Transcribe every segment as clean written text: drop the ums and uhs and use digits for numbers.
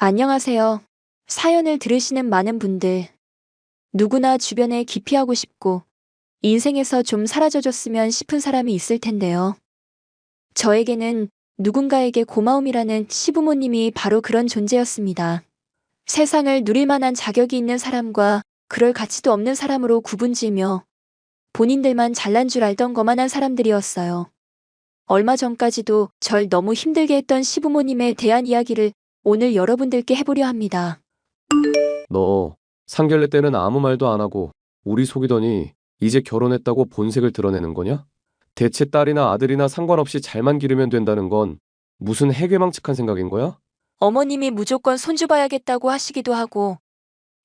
안녕하세요. 사연을 들으시는 많은 분들, 누구나 주변에 기피하고 싶고, 인생에서 좀 사라져줬으면 싶은 사람이 있을 텐데요. 저에게는 누군가에게 고마움이라는 시부모님이 바로 그런 존재였습니다. 세상을 누릴 만한 자격이 있는 사람과 그럴 가치도 없는 사람으로 구분지으며 본인들만 잘난 줄 알던 거만한 사람들이었어요. 얼마 전까지도 절 너무 힘들게 했던 시부모님에 대한 이야기를 오늘 여러분들께 해보려 합니다. 너 상견례 때는 아무 말도 안 하고 우리 속이더니 이제 결혼했다고 본색을 드러내는 거냐? 대체 딸이나 아들이나 상관없이 잘만 기르면 된다는 건 무슨 해괴망측한 생각인 거야? 어머님이 무조건 손주 봐야겠다고 하시기도 하고,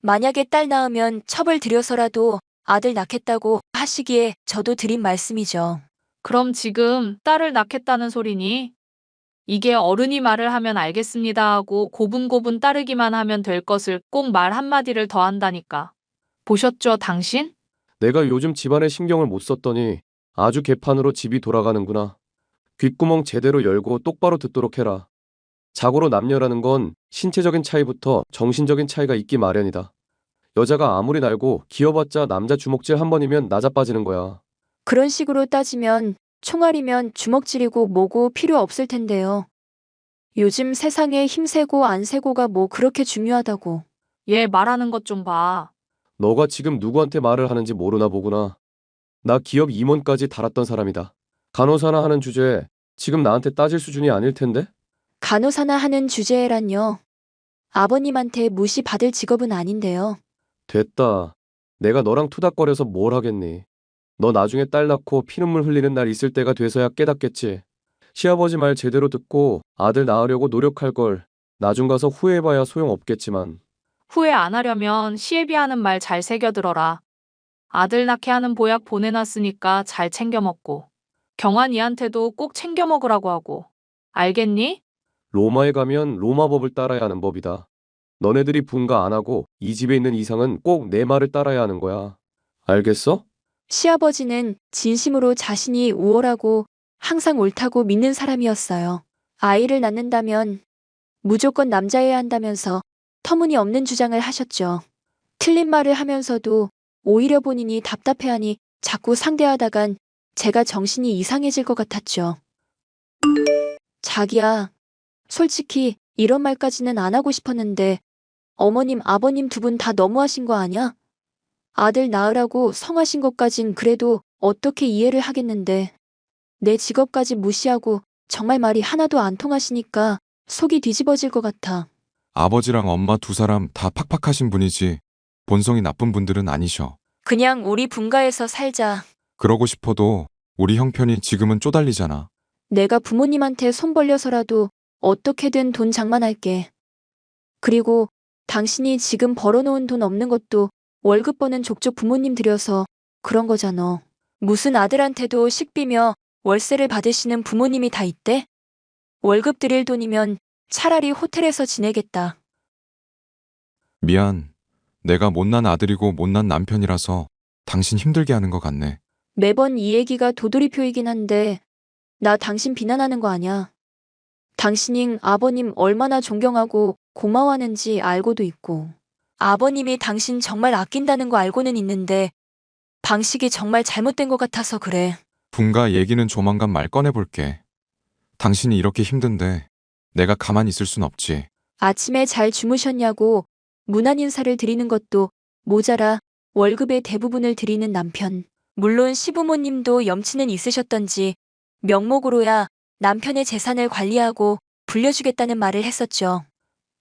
만약에 딸 낳으면 첩을 들여서라도 아들 낳겠다고 하시기에 저도 드린 말씀이죠. 그럼 지금 딸을 낳겠다는 소리니? 이게 어른이 말을 하면 알겠습니다 하고 고분고분 따르기만 하면 될 것을 꼭 말 한마디를 더 한다니까. 보셨죠, 당신? 내가 요즘 집안에 신경을 못 썼더니 아주 개판으로 집이 돌아가는구나. 귓구멍 제대로 열고 똑바로 듣도록 해라. 자고로 남녀라는 건 신체적인 차이부터 정신적인 차이가 있기 마련이다. 여자가 아무리 날고 기어봤자 남자 주먹질 한 번이면 나자빠지는 거야. 그런 식으로 따지면 총알이면 주먹질이고 뭐고 필요 없을 텐데요. 요즘 세상에 힘세고 안 세고가 뭐 그렇게 중요하다고. 얘 말하는 것 좀 봐. 너가 지금 누구한테 말을 하는지 모르나 보구나. 나 기업 임원까지 달았던 사람이다. 간호사나 하는 주제에 지금 나한테 따질 수준이 아닐 텐데? 간호사나 하는 주제란요. 아버님한테 무시받을 직업은 아닌데요. 됐다. 내가 너랑 투닥거려서 뭘 하겠니? 너 나중에 딸 낳고 피눈물 흘리는 날 있을 때가 돼서야 깨닫겠지. 시아버지 말 제대로 듣고 아들 낳으려고 노력할 걸 나중 가서 후회해봐야 소용없겠지만. 후회 안 하려면 시애비 하는 말 잘 새겨들어라. 아들 낳게 하는 보약 보내놨으니까 잘 챙겨 먹고. 경환이한테도 꼭 챙겨 먹으라고 하고. 알겠니? 로마에 가면 로마 법을 따라야 하는 법이다. 너네들이 분가 안 하고 이 집에 있는 이상은 꼭 내 말을 따라야 하는 거야. 알겠어? 시아버지는 진심으로 자신이 우월하고 항상 옳다고 믿는 사람이었어요. 아이를 낳는다면 무조건 남자여야 한다면서 터무니없는 주장을 하셨죠. 틀린 말을 하면서도 오히려 본인이 답답해하니 자꾸 상대하다간 제가 정신이 이상해질 것 같았죠. 자기야, 솔직히 이런 말까지는 안 하고 싶었는데 어머님, 아버님 두 분 다 너무하신 거 아냐? 아들 낳으라고 성하신 것까진 그래도 어떻게 이해를 하겠는데 내 직업까지 무시하고 정말 말이 하나도 안 통하시니까 속이 뒤집어질 것 같아. 아버지랑 엄마 두 사람 다 팍팍하신 분이지 본성이 나쁜 분들은 아니셔. 그냥 우리 분가에서 살자. 그러고 싶어도 우리 형편이 지금은 쪼달리잖아. 내가 부모님한테 손 벌려서라도 어떻게든 돈 장만할게. 그리고 당신이 지금 벌어놓은 돈 없는 것도 월급 버는 족족 부모님 들여서 그런 거잖아. 무슨 아들한테도 식비며 월세를 받으시는 부모님이 다 있대? 월급 드릴 돈이면 차라리 호텔에서 지내겠다. 미안. 내가 못난 아들이고 못난 남편이라서 당신 힘들게 하는 것 같네. 매번 이 얘기가 도돌이표이긴 한데 나 당신 비난하는 거 아냐. 당신이 아버님 얼마나 존경하고 고마워하는지 알고도 있고 아버님이 당신 정말 아낀다는 거 알고는 있는데 방식이 정말 잘못된 것 같아서 그래. 분가 얘기는 조만간 말 꺼내볼게. 당신이 이렇게 힘든데 내가 가만히 있을 순 없지. 아침에 잘 주무셨냐고 무난 인사를 드리는 것도 모자라 월급의 대부분을 드리는 남편. 물론 시부모님도 염치는 있으셨던지 명목으로야 남편의 재산을 관리하고 불려주겠다는 말을 했었죠.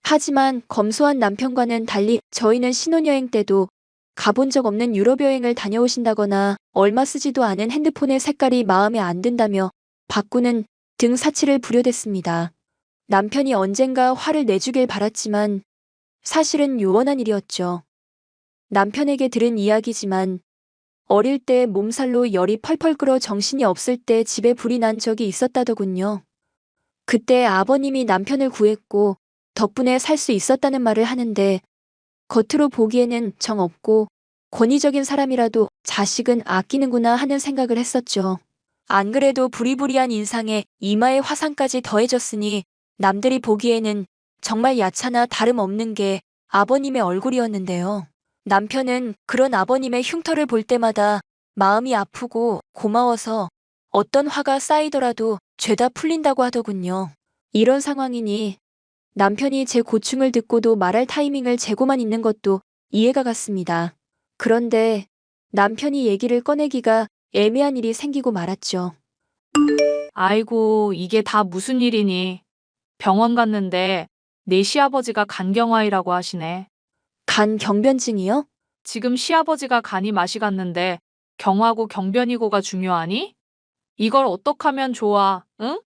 하지만 검소한 남편과는 달리 저희는 신혼여행 때도 가본 적 없는 유럽 여행을 다녀오신다거나 얼마 쓰지도 않은 핸드폰의 색깔이 마음에 안 든다며 바꾸는 등 사치를 부려댔습니다. 남편이 언젠가 화를 내주길 바랐지만 사실은 요원한 일이었죠. 남편에게 들은 이야기지만 어릴 때 몸살로 열이 펄펄 끓어 정신이 없을 때 집에 불이 난 적이 있었다더군요. 그때 아버님이 남편을 구했고 덕분에 살 수 있었다는 말을 하는데 겉으로 보기에는 정 없고 권위적인 사람이라도 자식은 아끼는구나 하는 생각을 했었죠. 안 그래도 부리부리한 인상에 이마에 화상까지 더해졌으니 남들이 보기에는 정말 야차나 다름없는 게 아버님의 얼굴이었는데요. 남편은 그런 아버님의 흉터를 볼 때마다 마음이 아프고 고마워서 어떤 화가 쌓이더라도 죄다 풀린다고 하더군요. 이런 상황이니 남편이 제 고충을 듣고도 말할 타이밍을 재고만 있는 것도 이해가 갔습니다. 그런데 남편이 얘기를 꺼내기가 애매한 일이 생기고 말았죠. 아이고, 이게 다 무슨 일이니? 병원 갔는데 내 시아버지가 간경화이라고 하시네. 간 경변증이요? 지금 시아버지가 간이 맛이 갔는데 경화고 경변이고가 중요하니? 이걸 어떡하면 좋아, 응?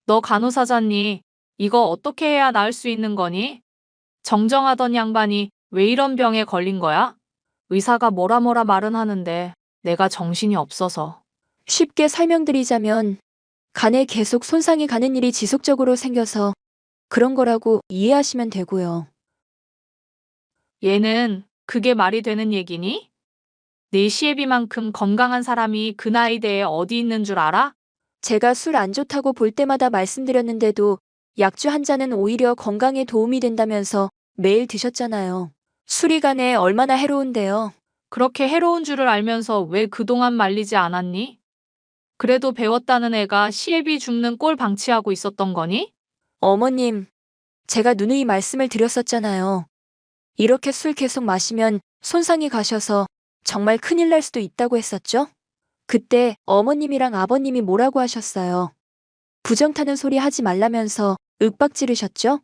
너 간호사잖니? 이거 어떻게 해야 나을 수 있는 거니? 정정하던 양반이 왜 이런 병에 걸린 거야? 의사가 뭐라 말은 하는데 내가 정신이 없어서. 쉽게 설명드리자면 간에 계속 손상이 가는 일이 지속적으로 생겨서 그런 거라고 이해하시면 되고요. 얘는 그게 말이 되는 얘기니? 내 시애비만큼 건강한 사람이 그 나이대에 어디 있는 줄 알아? 제가 술 안 좋다고 볼 때마다 말씀드렸는데도 약주 한 잔은 오히려 건강에 도움이 된다면서 매일 드셨잖아요. 술이 간에 얼마나 해로운데요. 그렇게 해로운 줄을 알면서 왜 그동안 말리지 않았니? 그래도 배웠다는 애가 시애비 죽는 꼴 방치하고 있었던 거니? 어머님, 제가 누누이 말씀을 드렸었잖아요. 이렇게 술 계속 마시면 손상이 가셔서 정말 큰일 날 수도 있다고 했었죠? 그때 어머님이랑 아버님이 뭐라고 하셨어요? 부정 타는 소리 하지 말라면서 윽박 지르셨죠?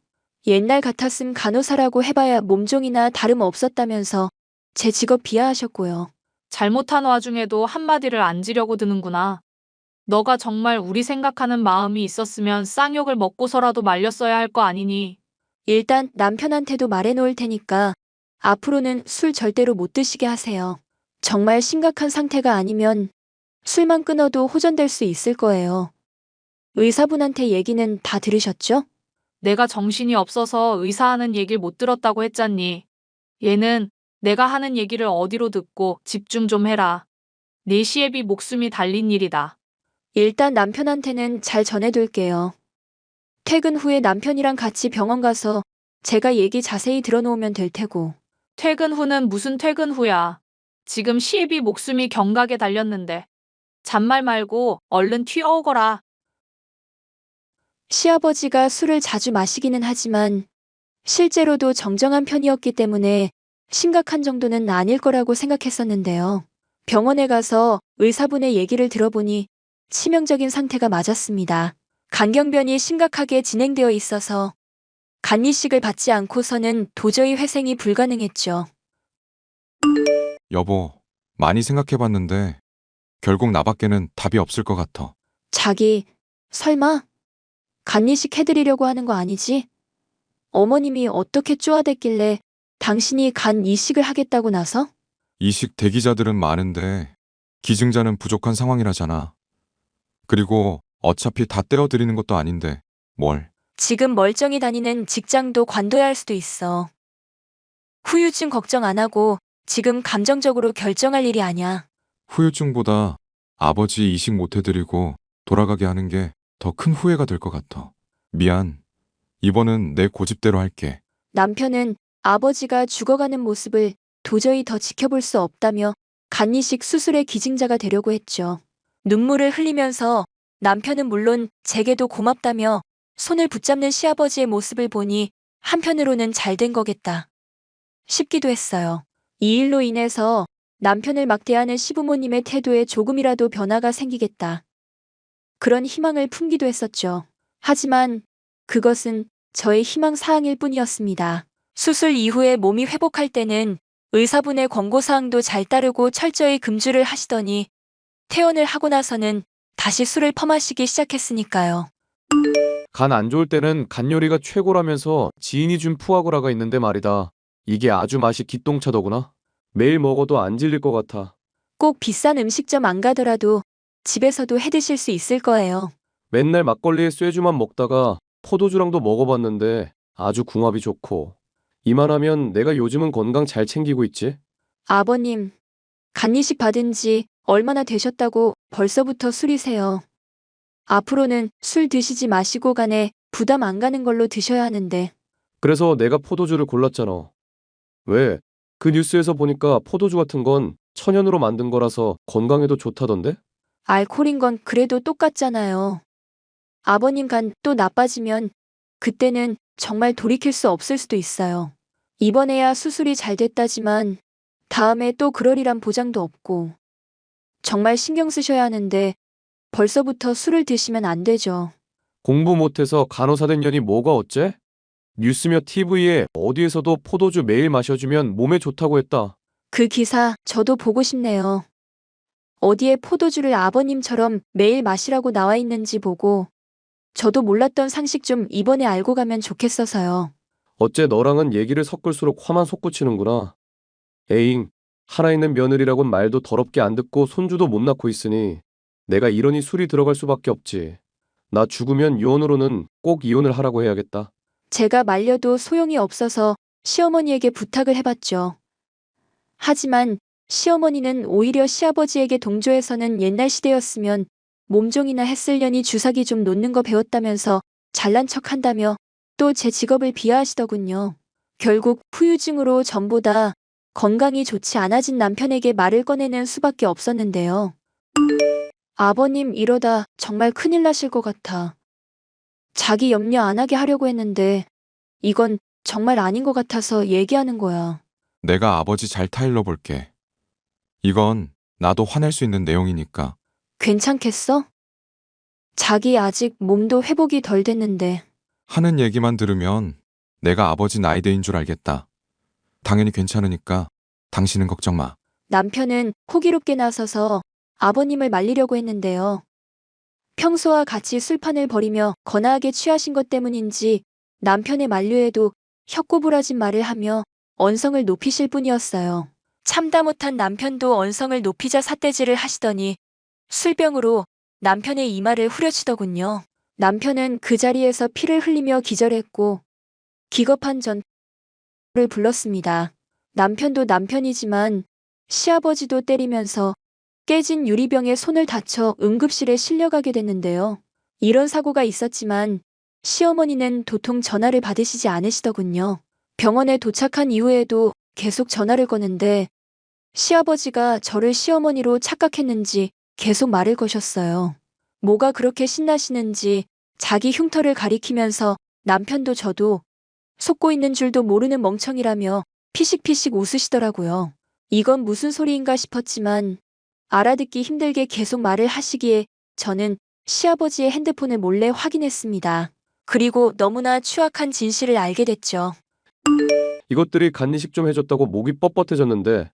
옛날 같았음 간호사라고 해봐야 몸종이나 다름없었다면서 제 직업 비하하셨고요. 잘못한 와중에도 한마디를 안 지려고 드는구나. 너가 정말 우리 생각하는 마음이 있었으면 쌍욕을 먹고서라도 말렸어야 할 거 아니니. 일단 남편한테도 말해놓을 테니까 앞으로는 술 절대로 못 드시게 하세요. 정말 심각한 상태가 아니면 술만 끊어도 호전될 수 있을 거예요. 의사분한테 얘기는 다 들으셨죠? 내가 정신이 없어서 의사하는 얘기를 못 들었다고 했잖니. 얘는 내가 하는 얘기를 어디로 듣고 집중 좀 해라. 내 시애비 목숨이 달린 일이다. 일단 남편한테는 잘 전해둘게요. 퇴근 후에 남편이랑 같이 병원 가서 제가 얘기 자세히 들어놓으면 될 테고. 퇴근 후는 무슨 퇴근 후야. 지금 시애비 목숨이 경각에 달렸는데. 잔말 말고 얼른 튀어오거라. 시아버지가 술을 자주 마시기는 하지만 실제로도 정정한 편이었기 때문에 심각한 정도는 아닐 거라고 생각했었는데요. 병원에 가서 의사분의 얘기를 들어보니 치명적인 상태가 맞았습니다. 간경변이 심각하게 진행되어 있어서 간이식을 받지 않고서는 도저히 회생이 불가능했죠. 여보, 많이 생각해봤는데 결국 나밖에는 답이 없을 것 같아. 자기, 설마 간이식 해드리려고 하는 거 아니지? 어머님이 어떻게 쪼아댔길래 당신이 간 이식을 하겠다고 나서? 이식 대기자들은 많은데 기증자는 부족한 상황이라잖아. 그리고 어차피 다 떼어드리는 것도 아닌데 뭘. 지금 멀쩡히 다니는 직장도 관둬야 할 수도 있어. 후유증 걱정 안 하고 지금 감정적으로 결정할 일이 아니야. 후유증보다 아버지 이식 못 해드리고 돌아가게 하는 게 더 큰 후회가 될 것 같아. 미안. 이번은 내 고집대로 할게. 남편은 아버지가 죽어가는 모습을 도저히 더 지켜볼 수 없다며 간이식 수술의 기증자가 되려고 했죠. 눈물을 흘리면서 남편은 물론 제게도 고맙다며 손을 붙잡는 시아버지의 모습을 보니 한편으로는 잘 된 거겠다 싶기도 했어요. 이 일로 인해서 남편을 막대하는 시부모님의 태도에 조금이라도 변화가 생기겠다. 그런 희망을 품기도 했었죠. 하지만 그것은 저의 희망 사항일 뿐이었습니다. 수술 이후에 몸이 회복할 때는 의사분의 권고사항도 잘 따르고 철저히 금주를 하시더니 퇴원을 하고 나서는 다시 술을 퍼마시기 시작했으니까요. 간 안 좋을 때는 간 요리가 최고라면서 지인이 준 푸아그라가 있는데 말이다. 이게 아주 맛이 기똥차더구나. 매일 먹어도 안 질릴 것 같아. 꼭 비싼 음식점 안 가더라도 집에서도 해 드실 수 있을 거예요. 맨날 막걸리에 쇠주만 먹다가 포도주랑도 먹어봤는데 아주 궁합이 좋고. 이만하면 내가 요즘은 건강 잘 챙기고 있지? 아버님, 간이식 받은 지 얼마나 되셨다고 벌써부터 술이세요. 앞으로는 술 드시지 마시고 간에 부담 안 가는 걸로 드셔야 하는데. 그래서 내가 포도주를 골랐잖아. 왜? 그 뉴스에서 보니까 포도주 같은 건 천연으로 만든 거라서 건강에도 좋다던데? 알코올인 건 그래도 똑같잖아요. 아버님 간 또 나빠지면 그때는 정말 돌이킬 수 없을 수도 있어요. 이번에야 수술이 잘 됐다지만 다음에 또 그러리란 보장도 없고 정말 신경 쓰셔야 하는데 벌써부터 술을 드시면 안 되죠. 공부 못해서 간호사 된 년이 뭐가 어째? 뉴스며 TV에 어디에서도 포도주 매일 마셔주면 몸에 좋다고 했다. 그 기사 저도 보고 싶네요. 어디에 포도주를 아버님처럼 매일 마시라고 나와 있는지 보고 저도 몰랐던 상식 좀 이번에 알고 가면 좋겠어서요. 어째 너랑은 얘기를 섞을수록 화만 솟구치는구나. 에잉, 하나 있는 며느리라곤 말도 더럽게 안 듣고 손주도 못 낳고 있으니 내가 이러니 술이 들어갈 수밖에 없지. 나 죽으면 유언으로는 꼭 이혼을 하라고 해야겠다. 제가 말려도 소용이 없어서 시어머니에게 부탁을 해봤죠. 하지만 시어머니는 오히려 시아버지에게 동조해서는 옛날 시대였으면 몸종이나 했을려니 주사기 좀 놓는 거 배웠다면서 잘난 척 한다며 또 제 직업을 비하하시더군요. 결국 후유증으로 전보다 건강이 좋지 않아진 남편에게 말을 꺼내는 수밖에 없었는데요. 아버님 이러다 정말 큰일 나실 것 같아. 자기 염려 안 하게 하려고 했는데 이건 정말 아닌 것 같아서 얘기하는 거야. 내가 아버지 잘 타일러 볼게. 이건 나도 화낼 수 있는 내용이니까. 괜찮겠어? 자기 아직 몸도 회복이 덜 됐는데. 하는 얘기만 들으면 내가 아버지 나이대인 줄 알겠다. 당연히 괜찮으니까 당신은 걱정 마. 남편은 호기롭게 나서서 아버님을 말리려고 했는데요. 평소와 같이 술판을 벌이며 거나하게 취하신 것 때문인지 남편의 만류에도 혀꼬부라진 말을 하며 언성을 높이실 뿐이었어요. 참다 못한 남편도 언성을 높이자 삿대질을 하시더니 술병으로 남편의 이마를 후려치더군요. 남편은 그 자리에서 피를 흘리며 기절했고 기겁한 전를 불렀습니다. 남편도 남편이지만 시아버지도 때리면서 깨진 유리병에 손을 다쳐 응급실에 실려가게 됐는데요. 이런 사고가 있었지만 시어머니는 도통 전화를 받으시지 않으시더군요. 병원에 도착한 이후에도 계속 전화를 거는데 시아버지가 저를 시어머니로 착각했는지 계속 말을 거셨어요. 뭐가 그렇게 신나시는지 자기 흉터를 가리키면서 남편도 저도 속고 있는 줄도 모르는 멍청이라며 피식피식 웃으시더라고요. 이건 무슨 소리인가 싶었지만 알아듣기 힘들게 계속 말을 하시기에 저는 시아버지의 핸드폰을 몰래 확인했습니다. 그리고 너무나 추악한 진실을 알게 됐죠. 이것들이 간이식 좀 해줬다고 목이 뻣뻣해졌는데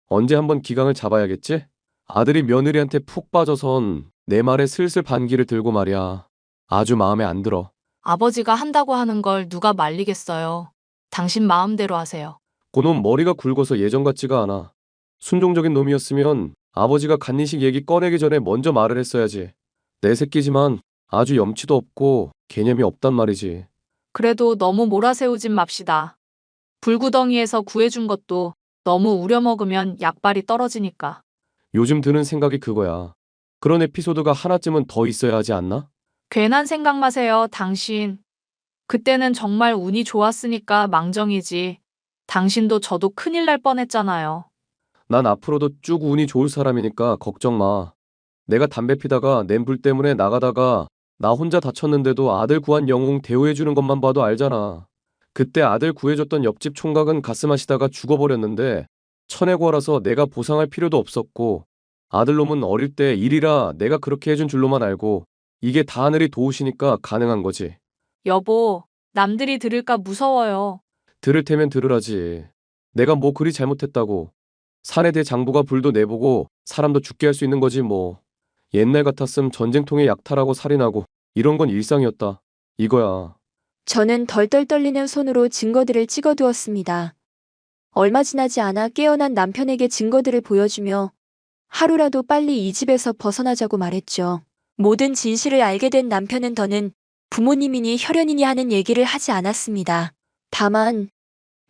언제 한번 기강을 잡아야겠지? 아들이 며느리한테 푹 빠져선 내 말에 슬슬 반기를 들고 말이야. 아주 마음에 안 들어. 아버지가 한다고 하는 걸 누가 말리겠어요. 당신 마음대로 하세요. 그놈 머리가 굵어서 예전 같지가 않아. 순종적인 놈이었으면 아버지가 간이식 얘기 꺼내기 전에 먼저 말을 했어야지. 내 새끼지만 아주 염치도 없고 개념이 없단 말이지. 그래도 너무 몰아세우진 맙시다. 불구덩이에서 구해준 것도 너무 우려먹으면 약발이 떨어지니까. 요즘 드는 생각이 그거야. 그런 에피소드가 하나쯤은 더 있어야 하지 않나? 괜한 생각 마세요, 당신. 그때는 정말 운이 좋았으니까 망정이지. 당신도 저도 큰일 날 뻔했잖아요. 난 앞으로도 쭉 운이 좋을 사람이니까 걱정 마. 내가 담배 피다가 낸불 때문에 나가다가 나 혼자 다쳤는데도 아들 구한 영웅 대우해주는 것만 봐도 알잖아. 그때 아들 구해줬던 옆집 총각은 가슴 아시다가 죽어버렸는데 천해고라서 내가 보상할 필요도 없었고 아들놈은 어릴 때 일이라 내가 그렇게 해준 줄로만 알고 이게 다 하늘이 도우시니까 가능한 거지. 여보, 남들이 들을까 무서워요. 들을 테면 들으라지. 내가 뭐 그리 잘못했다고. 사내 대장부가 불도 내보고 사람도 죽게 할 수 있는 거지 뭐. 옛날 같았음 전쟁통에 약탈하고 살인하고 이런 건 일상이었다. 이거야. 저는 덜덜 떨리는 손으로 증거들을 찍어두었습니다. 얼마 지나지 않아 깨어난 남편에게 증거들을 보여주며 하루라도 빨리 이 집에서 벗어나자고 말했죠. 모든 진실을 알게 된 남편은 더는 부모님이니 혈연이니 하는 얘기를 하지 않았습니다. 다만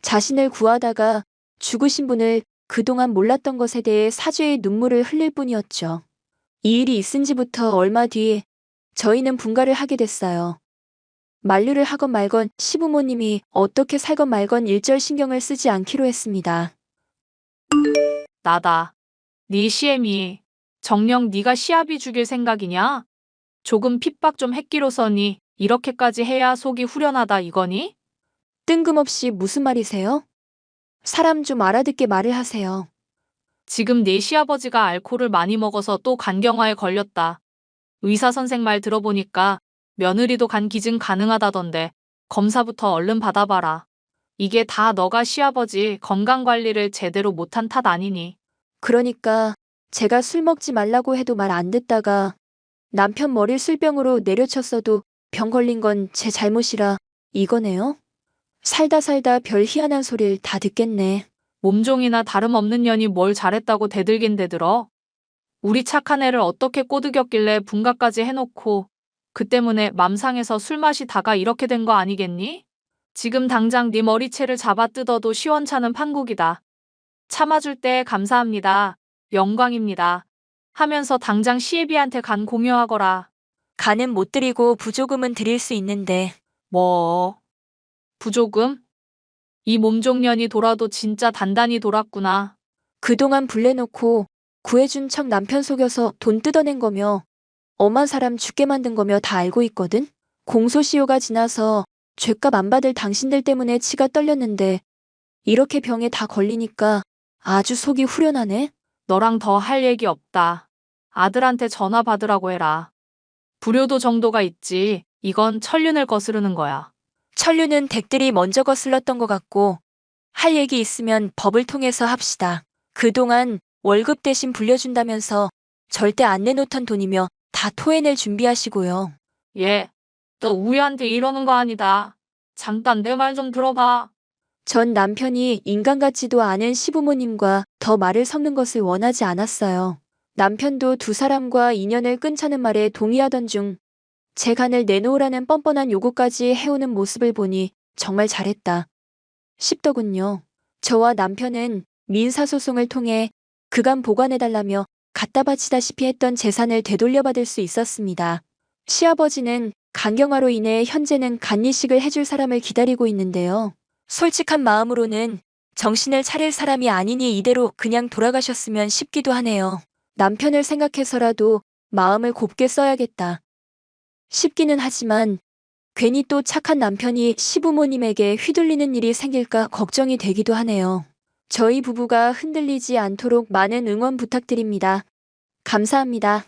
자신을 구하다가 죽으신 분을 그동안 몰랐던 것에 대해 사죄의 눈물을 흘릴 뿐이었죠. 이 일이 있은 지부터 얼마 뒤에 저희는 분가를 하게 됐어요. 만류를 하건 말건 시부모님이 어떻게 살건 말건 일절 신경을 쓰지 않기로 했습니다. 나다. 네 시애미. 정녕 네가 시아비 죽일 생각이냐? 조금 핍박 좀 했기로서니 이렇게까지 해야 속이 후련하다 이거니? 뜬금없이 무슨 말이세요? 사람 좀 알아듣게 말을 하세요. 지금 네 시아버지가 알코올을 많이 먹어서 또 간경화에 걸렸다. 의사 선생 말 들어보니까 며느리도 간 기증 가능하다던데 검사부터 얼른 받아봐라. 이게 다 너가 시아버지 건강관리를 제대로 못한 탓 아니니. 그러니까 제가 술 먹지 말라고 해도 말 안 듣다가 남편 머리를 술병으로 내려쳤어도 병 걸린 건 제 잘못이라 이거네요? 살다 살다 별 희한한 소리를 다 듣겠네. 몸종이나 다름없는 년이 뭘 잘했다고 대들긴 대들어. 우리 착한 애를 어떻게 꼬드겼길래 분가까지 해놓고 그 때문에 맘상에서 술 마시다가 이렇게 된 거 아니겠니? 지금 당장 네 머리채를 잡아 뜯어도 시원찮은 판국이다. 참아줄 때 감사합니다. 영광입니다. 하면서 당장 시애비한테 간 공유하거라. 간은 못 드리고 부조금은 드릴 수 있는데 뭐? 부조금? 이 몸종년이 돌아도 진짜 단단히 돌았구나. 그동안 불내놓고 구해준 척 남편 속여서 돈 뜯어낸 거며 엄한 사람 죽게 만든 거며 다 알고 있거든? 공소시효가 지나서 죗값 안 받을 당신들 때문에 치가 떨렸는데 이렇게 병에 다 걸리니까 아주 속이 후련하네. 너랑 더 할 얘기 없다. 아들한테 전화 받으라고 해라. 불효도 정도가 있지. 이건 천륜을 거스르는 거야. 천류는 댁들이 먼저 거슬렀던 것 같고 할 얘기 있으면 법을 통해서 합시다. 그동안 월급 대신 불려준다면서 절대 안 내놓던 돈이며 다 토해낼 준비하시고요. 얘, 너 우리한테 이러는 거 아니다. 잠깐 내 말 좀 들어봐. 전 남편이 인간 같지도 않은 시부모님과 더 말을 섞는 것을 원하지 않았어요. 남편도 두 사람과 인연을 끊자는 말에 동의하던 중 제 간을 내놓으라는 뻔뻔한 요구까지 해오는 모습을 보니 정말 잘했다 싶더군요. 저와 남편은 민사소송을 통해 그간 보관해달라며 갖다 바치다시피 했던 재산을 되돌려받을 수 있었습니다. 시아버지는 간경화로 인해 현재는 간이식을 해줄 사람을 기다리고 있는데요. 솔직한 마음으로는 정신을 차릴 사람이 아니니 이대로 그냥 돌아가셨으면 싶기도 하네요. 남편을 생각해서라도 마음을 곱게 써야겠다 싶기는 하지만 괜히 또 착한 남편이 시부모님에게 휘둘리는 일이 생길까 걱정이 되기도 하네요. 저희 부부가 흔들리지 않도록 많은 응원 부탁드립니다. 감사합니다.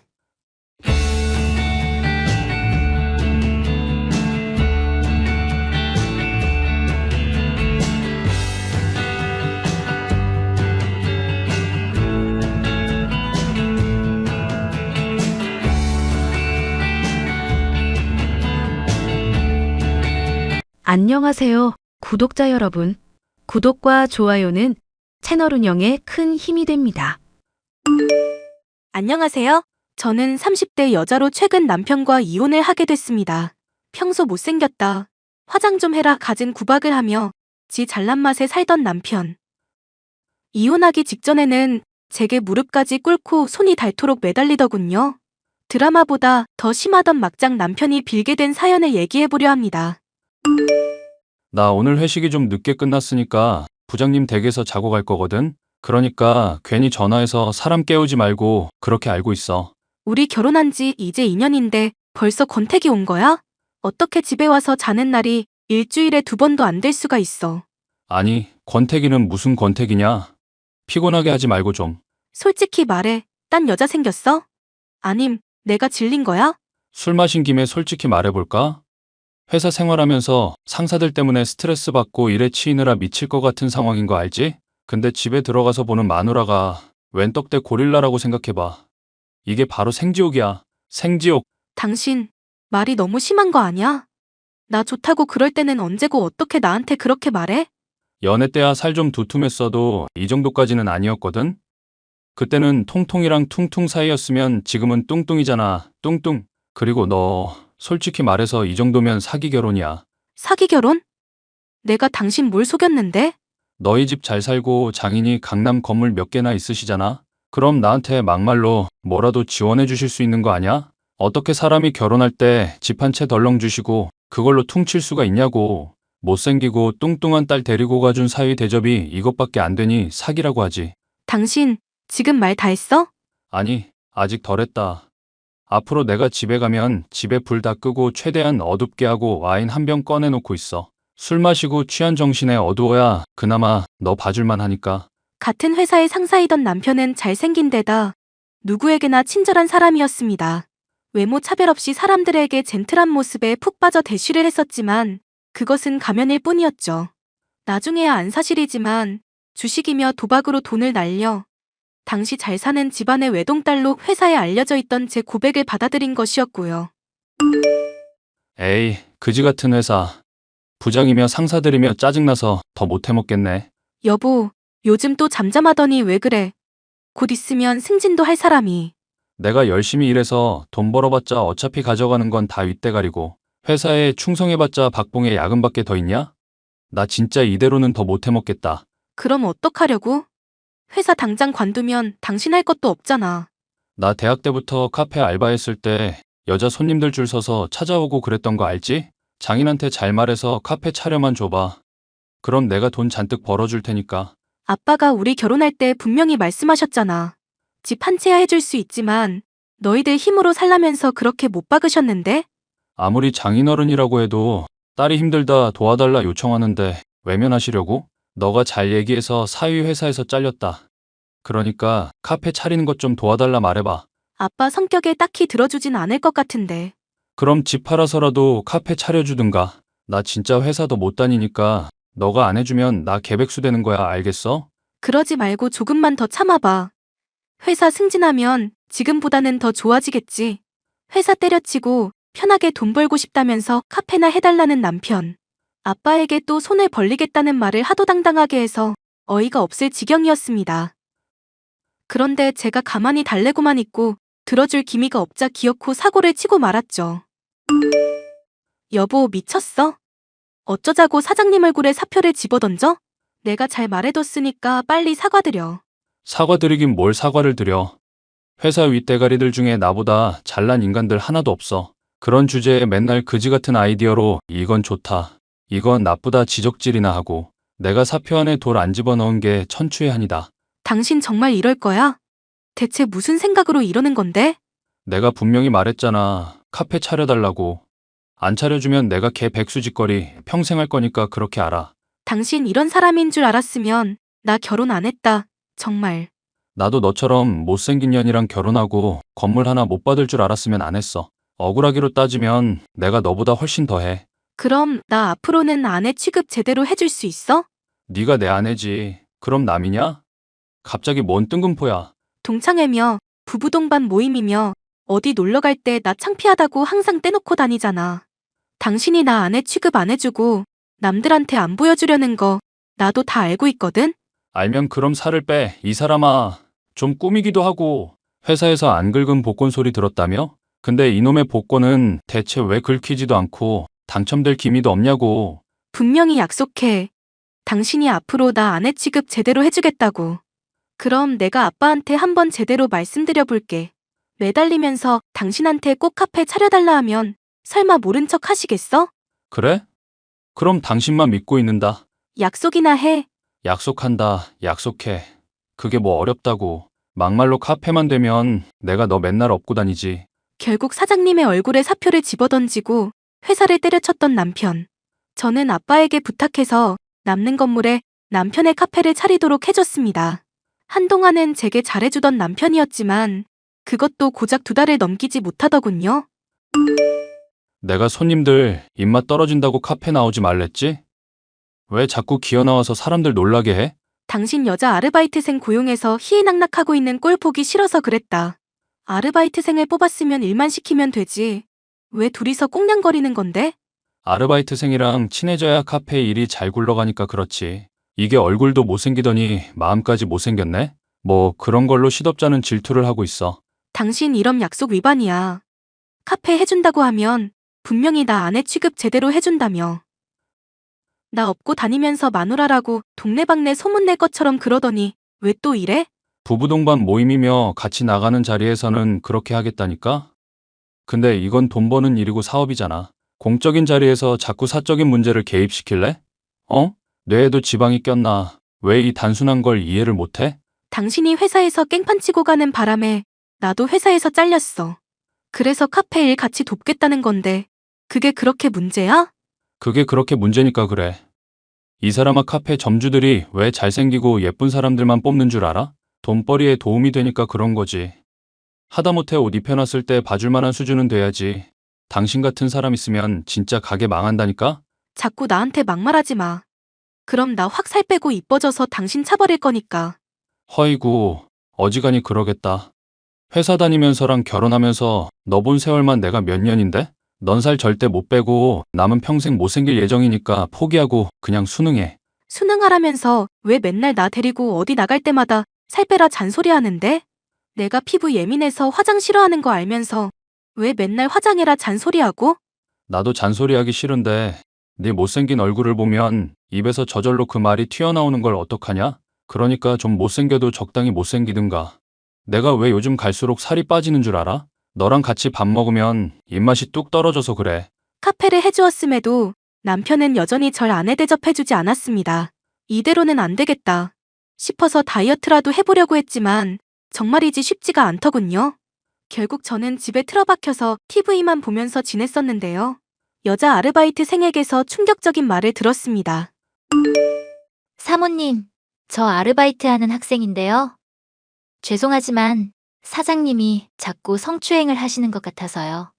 안녕하세요, 구독자 여러분. 구독과 좋아요는 채널 운영에 큰 힘이 됩니다. 안녕하세요. 저는 30대 여자로 최근 남편과 이혼을 하게 됐습니다. 평소 못생겼다, 화장 좀 해라 갖은 구박을 하며 지 잘난 맛에 살던 남편. 이혼하기 직전에는 제게 무릎까지 꿇고 손이 닳도록 매달리더군요. 드라마보다 더 심하던 막장 남편이 빌게 된 사연을 얘기해보려 합니다. 나 오늘 회식이 좀 늦게 끝났으니까 부장님 댁에서 자고 갈 거거든? 그러니까 괜히 전화해서 사람 깨우지 말고 그렇게 알고 있어. 우리 결혼한 지 이제 2년인데 벌써 권태기 온 거야? 어떻게 집에 와서 자는 날이 일주일에 2번도 안 될 수가 있어. 아니, 권태기는 무슨 권태기냐? 피곤하게 하지 말고 좀. 솔직히 말해, 딴 여자 생겼어? 아님, 내가 질린 거야? 술 마신 김에 솔직히 말해볼까? 회사 생활하면서 상사들 때문에 스트레스 받고 일에 치이느라 미칠 것 같은 상황인 거 알지? 근데 집에 들어가서 보는 마누라가 웬 떡대 고릴라라고 생각해봐. 이게 바로 생지옥이야. 생지옥. 당신, 말이 너무 심한 거 아니야? 나 좋다고 그럴 때는 언제고 어떻게 나한테 그렇게 말해? 연애 때야 살 좀 두툼했어도 이 정도까지는 아니었거든? 그때는 통통이랑 퉁퉁 사이였으면 지금은 뚱뚱이잖아. 뚱뚱. 그리고 너 솔직히 말해서 이 정도면 사기 결혼이야. 사기 결혼? 내가 당신 뭘 속였는데? 너희 집 잘 살고 장인이 강남 건물 몇 개나 있으시잖아? 그럼 나한테 막말로 뭐라도 지원해 주실 수 있는 거 아냐? 어떻게 사람이 결혼할 때 집 한 채 덜렁 주시고 그걸로 퉁칠 수가 있냐고. 못생기고 뚱뚱한 딸 데리고 가준 사위 대접이 이것밖에 안 되니 사기라고 하지. 당신 지금 말 다 했어? 아니, 아직 덜했다. 앞으로 내가 집에 가면 집에 불 다 끄고 최대한 어둡게 하고 와인 한 병 꺼내놓고 있어. 술 마시고 취한 정신에 어두워야 그나마 너 봐줄만 하니까. 같은 회사의 상사이던 남편은 잘생긴 데다 누구에게나 친절한 사람이었습니다. 외모 차별 없이 사람들에게 젠틀한 모습에 푹 빠져 대쉬를 했었지만 그것은 가면일 뿐이었죠. 나중에야 안 사실이지만 주식이며 도박으로 돈을 날려 당시 잘 사는 집안의 외동딸로 회사에 알려져 있던 제 고백을 받아들인 것이었고요. 에이, 그지 같은 회사. 부장이며 상사들이며 짜증나서 더 못해먹겠네. 여보, 요즘 또 잠잠하더니 왜 그래? 곧 있으면 승진도 할 사람이. 내가 열심히 일해서 돈 벌어봤자 어차피 가져가는 건 다 윗대가리고 회사에 충성해봤자 박봉에 야근밖에 더 있냐? 나 진짜 이대로는 더 못해먹겠다. 그럼 어떡하려고? 회사 당장 관두면 당신 할 것도 없잖아. 나 대학 때부터 카페 알바했을 때 여자 손님들 줄 서서 찾아오고 그랬던 거 알지? 장인한테 잘 말해서 카페 차려만 줘봐. 그럼 내가 돈 잔뜩 벌어줄 테니까. 아빠가 우리 결혼할 때 분명히 말씀하셨잖아. 집 한 채야 해줄 수 있지만 너희들 힘으로 살라면서 그렇게 못 박으셨는데? 아무리 장인어른이라고 해도 딸이 힘들다 도와달라 요청하는데 외면하시려고? 너가 잘 얘기해서 사위 회사에서 잘렸다. 그러니까 카페 차리는 것 좀 도와달라 말해봐. 아빠 성격에 딱히 들어주진 않을 것 같은데. 그럼 집 팔아서라도 카페 차려주든가. 나 진짜 회사도 못 다니니까 너가 안 해주면 나 개백수 되는 거야, 알겠어? 그러지 말고 조금만 더 참아봐. 회사 승진하면 지금보다는 더 좋아지겠지. 회사 때려치고 편하게 돈 벌고 싶다면서 카페나 해달라는 남편. 아빠에게 또 손을 벌리겠다는 말을 하도 당당하게 해서 어이가 없을 지경이었습니다. 그런데 제가 가만히 달래고만 있고 들어줄 기미가 없자 기어코 사고를 치고 말았죠. 여보, 미쳤어? 어쩌자고 사장님 얼굴에 사표를 집어던져? 내가 잘 말해뒀으니까 빨리 사과드려. 사과드리긴 뭘 사과를 드려. 회사 윗대가리들 중에 나보다 잘난 인간들 하나도 없어. 그런 주제에 맨날 그지 같은 아이디어로 이건 좋다, 이건 나쁘다 지적질이나 하고 내가 사표 안에 돌 안 집어넣은 게 천추의 한이다. 당신 정말 이럴 거야? 대체 무슨 생각으로 이러는 건데? 내가 분명히 말했잖아. 카페 차려달라고. 안 차려주면 내가 개 백수짓거리 평생 할 거니까 그렇게 알아. 당신 이런 사람인 줄 알았으면 나 결혼 안 했다. 정말. 나도 너처럼 못생긴 년이랑 결혼하고 건물 하나 못 받을 줄 알았으면 안 했어. 억울하기로 따지면 내가 너보다 훨씬 더해. 그럼 나 앞으로는 아내 취급 제대로 해줄 수 있어? 네가 내 아내지. 그럼 남이냐? 갑자기 뭔 뜬금포야. 동창회며 부부 동반 모임이며 어디 놀러 갈 때 나 창피하다고 항상 떼놓고 다니잖아. 당신이 나 아내 취급 안 해주고 남들한테 안 보여주려는 거 나도 다 알고 있거든? 알면 그럼 살을 빼. 이 사람아. 좀 꾸미기도 하고. 회사에서 안 긁은 복권 소리 들었다며? 근데 이놈의 복권은 대체 왜 긁히지도 않고 당첨될 기미도 없냐고. 분명히 약속해. 당신이 앞으로 나 아내 취급 제대로 해주겠다고. 그럼 내가 아빠한테 한번 제대로 말씀드려 볼게. 매달리면서 당신한테 꼭 카페 차려달라 하면 설마 모른 척 하시겠어? 그래? 그럼 당신만 믿고 있는다. 약속이나 해. 약속한다. 약속해. 그게 뭐 어렵다고. 막말로 카페만 되면 내가 너 맨날 업고 다니지. 결국 사장님의 얼굴에 사표를 집어던지고 회사를 때려쳤던 남편. 저는 아빠에게 부탁해서 남는 건물에 남편의 카페를 차리도록 해줬습니다. 한동안은 제게 잘해주던 남편이었지만 그것도 고작 2달을 넘기지 못하더군요. 내가 손님들 입맛 떨어진다고 카페 나오지 말랬지? 왜 자꾸 기어 나와서 사람들 놀라게 해? 당신 여자 아르바이트생 고용해서 희희낙낙하고 있는 꼴 보기 싫어서 그랬다. 아르바이트생을 뽑았으면 일만 시키면 되지. 왜 둘이서 꽁냥거리는 건데? 아르바이트생이랑 친해져야 카페 일이 잘 굴러가니까 그렇지. 이게 얼굴도 못생기더니 마음까지 못생겼네? 뭐 그런 걸로 시덥잖은 질투를 하고 있어. 당신 이런 약속 위반이야. 카페 해준다고 하면 분명히 나 아내 취급 제대로 해준다며. 나 업고 다니면서 마누라라고 동네방네 소문낼 것처럼 그러더니 왜 또 이래? 부부 동반 모임이며 같이 나가는 자리에서는 그렇게 하겠다니까? 근데 이건 돈 버는 일이고 사업이잖아. 공적인 자리에서 자꾸 사적인 문제를 개입시킬래? 어? 뇌에도 지방이 꼈나? 왜 이 단순한 걸 이해를 못해? 당신이 회사에서 깽판 치고 가는 바람에 나도 회사에서 잘렸어. 그래서 카페 일 같이 돕겠다는 건데 그게 그렇게 문제야? 그게 그렇게 문제니까 그래. 이 사람아 카페 점주들이 왜 잘생기고 예쁜 사람들만 뽑는 줄 알아? 돈벌이에 도움이 되니까 그런 거지. 하다못해 옷 입혀놨을 때 봐줄 만한 수준은 돼야지. 당신 같은 사람 있으면 진짜 가게 망한다니까? 자꾸 나한테 막말하지 마. 그럼 나 확 살 빼고 이뻐져서 당신 차버릴 거니까. 허이구, 어지간히 그러겠다. 회사 다니면서랑 결혼하면서 너 본 세월만 내가 몇 년인데? 넌 살 절대 못 빼고 남은 평생 못생길 예정이니까 포기하고 그냥 수능해. 수능하라면서 왜 맨날 나 데리고 어디 나갈 때마다 살 빼라 잔소리 하는데? 내가 피부 예민해서 화장 싫어하는 거 알면서 왜 맨날 화장해라 잔소리하고? 나도 잔소리하기 싫은데 네 못생긴 얼굴을 보면 입에서 저절로 그 말이 튀어나오는 걸 어떡하냐? 그러니까 좀 못생겨도 적당히 못생기든가. 내가 왜 요즘 갈수록 살이 빠지는 줄 알아? 너랑 같이 밥 먹으면 입맛이 뚝 떨어져서 그래. 카페를 해주었음에도 남편은 여전히 절 아내 대접해주지 않았습니다. 이대로는 안 되겠다 싶어서 다이어트라도 해보려고 했지만 정말이지 쉽지가 않더군요. 결국 저는 집에 틀어박혀서 TV만 보면서 지냈었는데요. 여자 아르바이트생에게서 충격적인 말을 들었습니다. 사모님, 저 아르바이트 하는 학생인데요. 죄송하지만 사장님이 자꾸 성추행을 하시는 것 같아서요.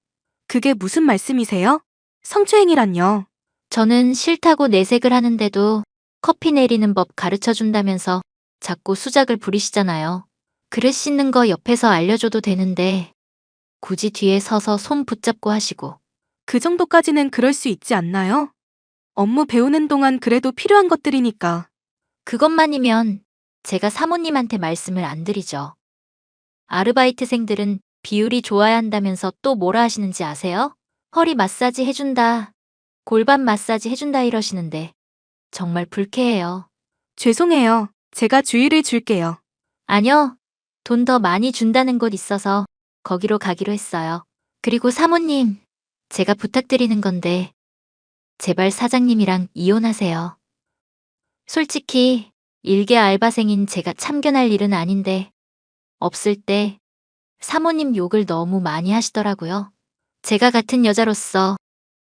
그게 무슨 말씀이세요? 성추행이란요. 저는 싫다고 내색을 하는데도 커피 내리는 법 가르쳐 준다면서 자꾸 수작을 부리시잖아요. 그릇 씻는 거 옆에서 알려줘도 되는데 굳이 뒤에 서서 손 붙잡고 하시고. 그 정도까지는 그럴 수 있지 않나요? 업무 배우는 동안 그래도 필요한 것들이니까. 그것만이면 제가 사모님한테 말씀을 안 드리죠. 아르바이트생들은 비율이 좋아야 한다면서 또 뭐라 하시는지 아세요? 허리 마사지 해준다, 골반 마사지 해준다 이러시는데 정말 불쾌해요. 죄송해요. 제가 주의를 줄게요. 아니요, 돈 더 많이 준다는 곳 있어서 거기로 가기로 했어요. 그리고 사모님, 제가 부탁드리는 건데 제발 사장님이랑 이혼하세요. 솔직히 일개 알바생인 제가 참견할 일은 아닌데 없을 때 사모님 욕을 너무 많이 하시더라고요. 제가 같은 여자로서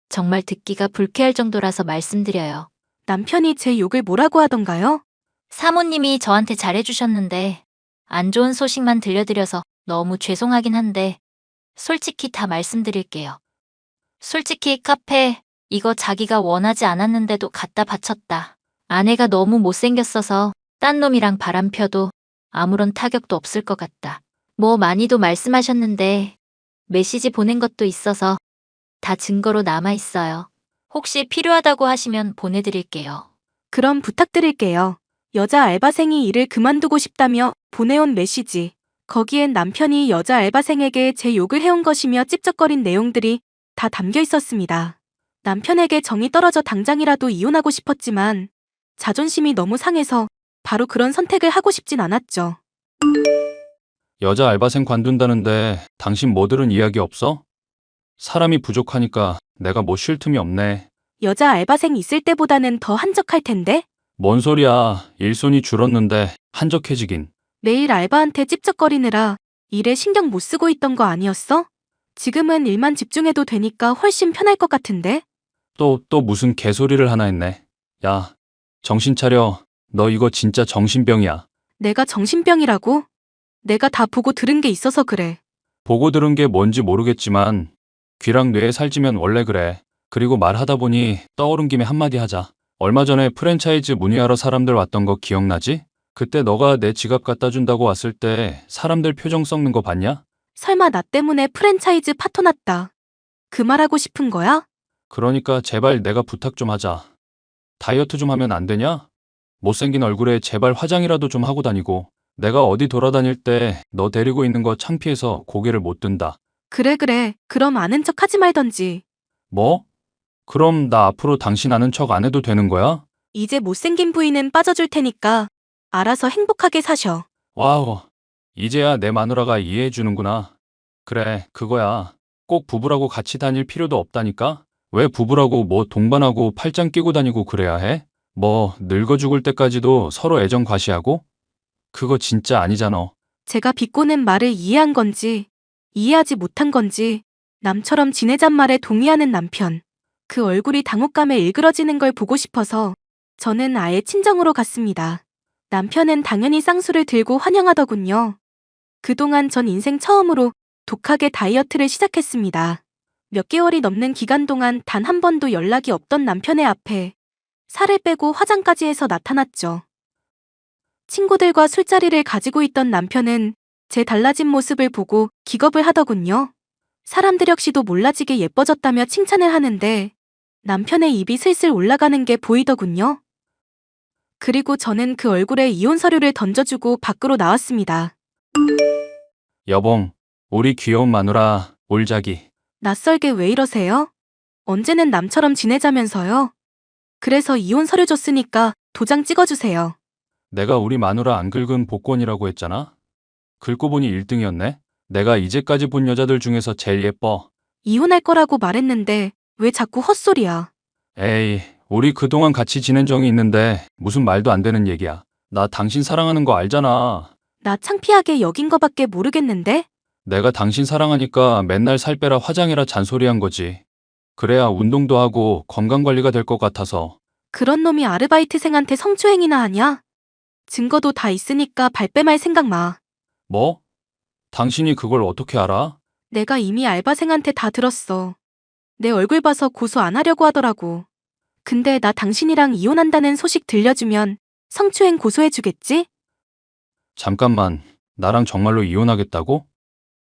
정말 듣기가 불쾌할 정도라서 말씀드려요. 남편이 제 욕을 뭐라고 하던가요? 사모님이 저한테 잘해주셨는데 안 좋은 소식만 들려드려서 너무 죄송하긴 한데 솔직히 다 말씀드릴게요. 솔직히 카페 이거 자기가 원하지 않았는데도 갖다 바쳤다. 아내가 너무 못생겼어서 딴 놈이랑 바람 펴도 아무런 타격도 없을 것 같다. 뭐 많이도 말씀하셨는데 메시지 보낸 것도 있어서 다 증거로 남아있어요. 혹시 필요하다고 하시면 보내드릴게요. 그럼 부탁드릴게요. 여자 알바생이 일을 그만두고 싶다며 보내온 메시지. 거기엔 남편이 여자 알바생에게 제 욕을 해온 것이며 찝쩍거린 내용들이 다 담겨 있었습니다. 남편에게 정이 떨어져 당장이라도 이혼하고 싶었지만 자존심이 너무 상해서 바로 그런 선택을 하고 싶진 않았죠. 여자 알바생 관둔다는데 당신 뭐 들은 이야기 없어? 사람이 부족하니까 내가 뭐 쉴 틈이 없네. 여자 알바생 있을 때보다는 더 한적할 텐데? 뭔 소리야. 일손이 줄었는데 한적해지긴. 매일 알바한테 찝쩍거리느라 일에 신경 못 쓰고 있던 거 아니었어? 지금은 일만 집중해도 되니까 훨씬 편할 것 같은데? 또 무슨 개소리를 하나 했네. 야, 정신 차려. 너 이거 진짜 정신병이야. 내가 정신병이라고? 내가 다 보고 들은 게 있어서 그래. 보고 들은 게 뭔지 모르겠지만 귀랑 뇌에 살찌면 원래 그래. 그리고 말하다 보니 떠오른 김에 한마디 하자. 얼마 전에 프랜차이즈 문의하러 사람들 왔던 거 기억나지? 그때 너가 내 지갑 갖다 준다고 왔을 때 사람들 표정 썩는 거 봤냐? 설마 나 때문에 프랜차이즈 파토 났다. 그 말하고 싶은 거야? 그러니까 제발 내가 부탁 좀 하자. 다이어트 좀 하면 안 되냐? 못생긴 얼굴에 제발 화장이라도 좀 하고 다니고. 내가 어디 돌아다닐 때 너 데리고 있는 거 창피해서 고개를 못 든다. 그래. 그럼 아는 척 하지 말던지. 뭐? 그럼 나 앞으로 당신 아는 척 안 해도 되는 거야? 이제 못생긴 부인은 빠져줄 테니까 알아서 행복하게 사셔. 와우, 이제야 내 마누라가 이해해 주는구나. 그래, 그거야. 꼭 부부라고 같이 다닐 필요도 없다니까? 왜 부부라고 뭐 동반하고 팔짱 끼고 다니고 그래야 해? 뭐 늙어 죽을 때까지도 서로 애정 과시하고? 그거 진짜 아니잖아. 제가 비꼬는 말을 이해한 건지, 이해하지 못한 건지, 남처럼 지내잔 말에 동의하는 남편. 그 얼굴이 당혹감에 일그러지는 걸 보고 싶어서 저는 아예 친정으로 갔습니다. 남편은 당연히 쌍수를 들고 환영하더군요. 그동안 전 인생 처음으로 독하게 다이어트를 시작했습니다. 몇 개월이 넘는 기간 동안 단 한 번도 연락이 없던 남편의 앞에 살을 빼고 화장까지 해서 나타났죠. 친구들과 술자리를 가지고 있던 남편은 제 달라진 모습을 보고 기겁을 하더군요. 사람들 역시도 몰라지게 예뻐졌다며 칭찬을 하는데 남편의 입이 슬슬 올라가는 게 보이더군요. 그리고 저는 그 얼굴에 이혼 서류를 던져주고 밖으로 나왔습니다. 여봉, 우리 귀여운 마누라, 올자기. 낯설게 왜 이러세요? 언제는 남처럼 지내자면서요? 그래서 이혼 서류 줬으니까 도장 찍어주세요. 내가 우리 마누라 안 긁은 복권이라고 했잖아? 긁고 보니 1등이었네? 내가 이제까지 본 여자들 중에서 제일 예뻐. 이혼할 거라고 말했는데 왜 자꾸 헛소리야? 에이, 우리 그동안 같이 지낸 정이 있는데 무슨 말도 안 되는 얘기야. 나 당신 사랑하는 거 알잖아. 나 창피하게 여긴 거밖에 모르겠는데? 내가 당신 사랑하니까 맨날 살 빼라 화장해라 잔소리한 거지. 그래야 운동도 하고 건강관리가 될 것 같아서. 그런 놈이 아르바이트생한테 성추행이나 하냐? 증거도 다 있으니까 발뺌할 생각 마. 뭐? 당신이 그걸 어떻게 알아? 내가 이미 알바생한테 다 들었어. 내 얼굴 봐서 고소 안 하려고 하더라고. 근데 나 당신이랑 이혼한다는 소식 들려주면 성추행 고소해주겠지? 잠깐만, 나랑 정말로 이혼하겠다고?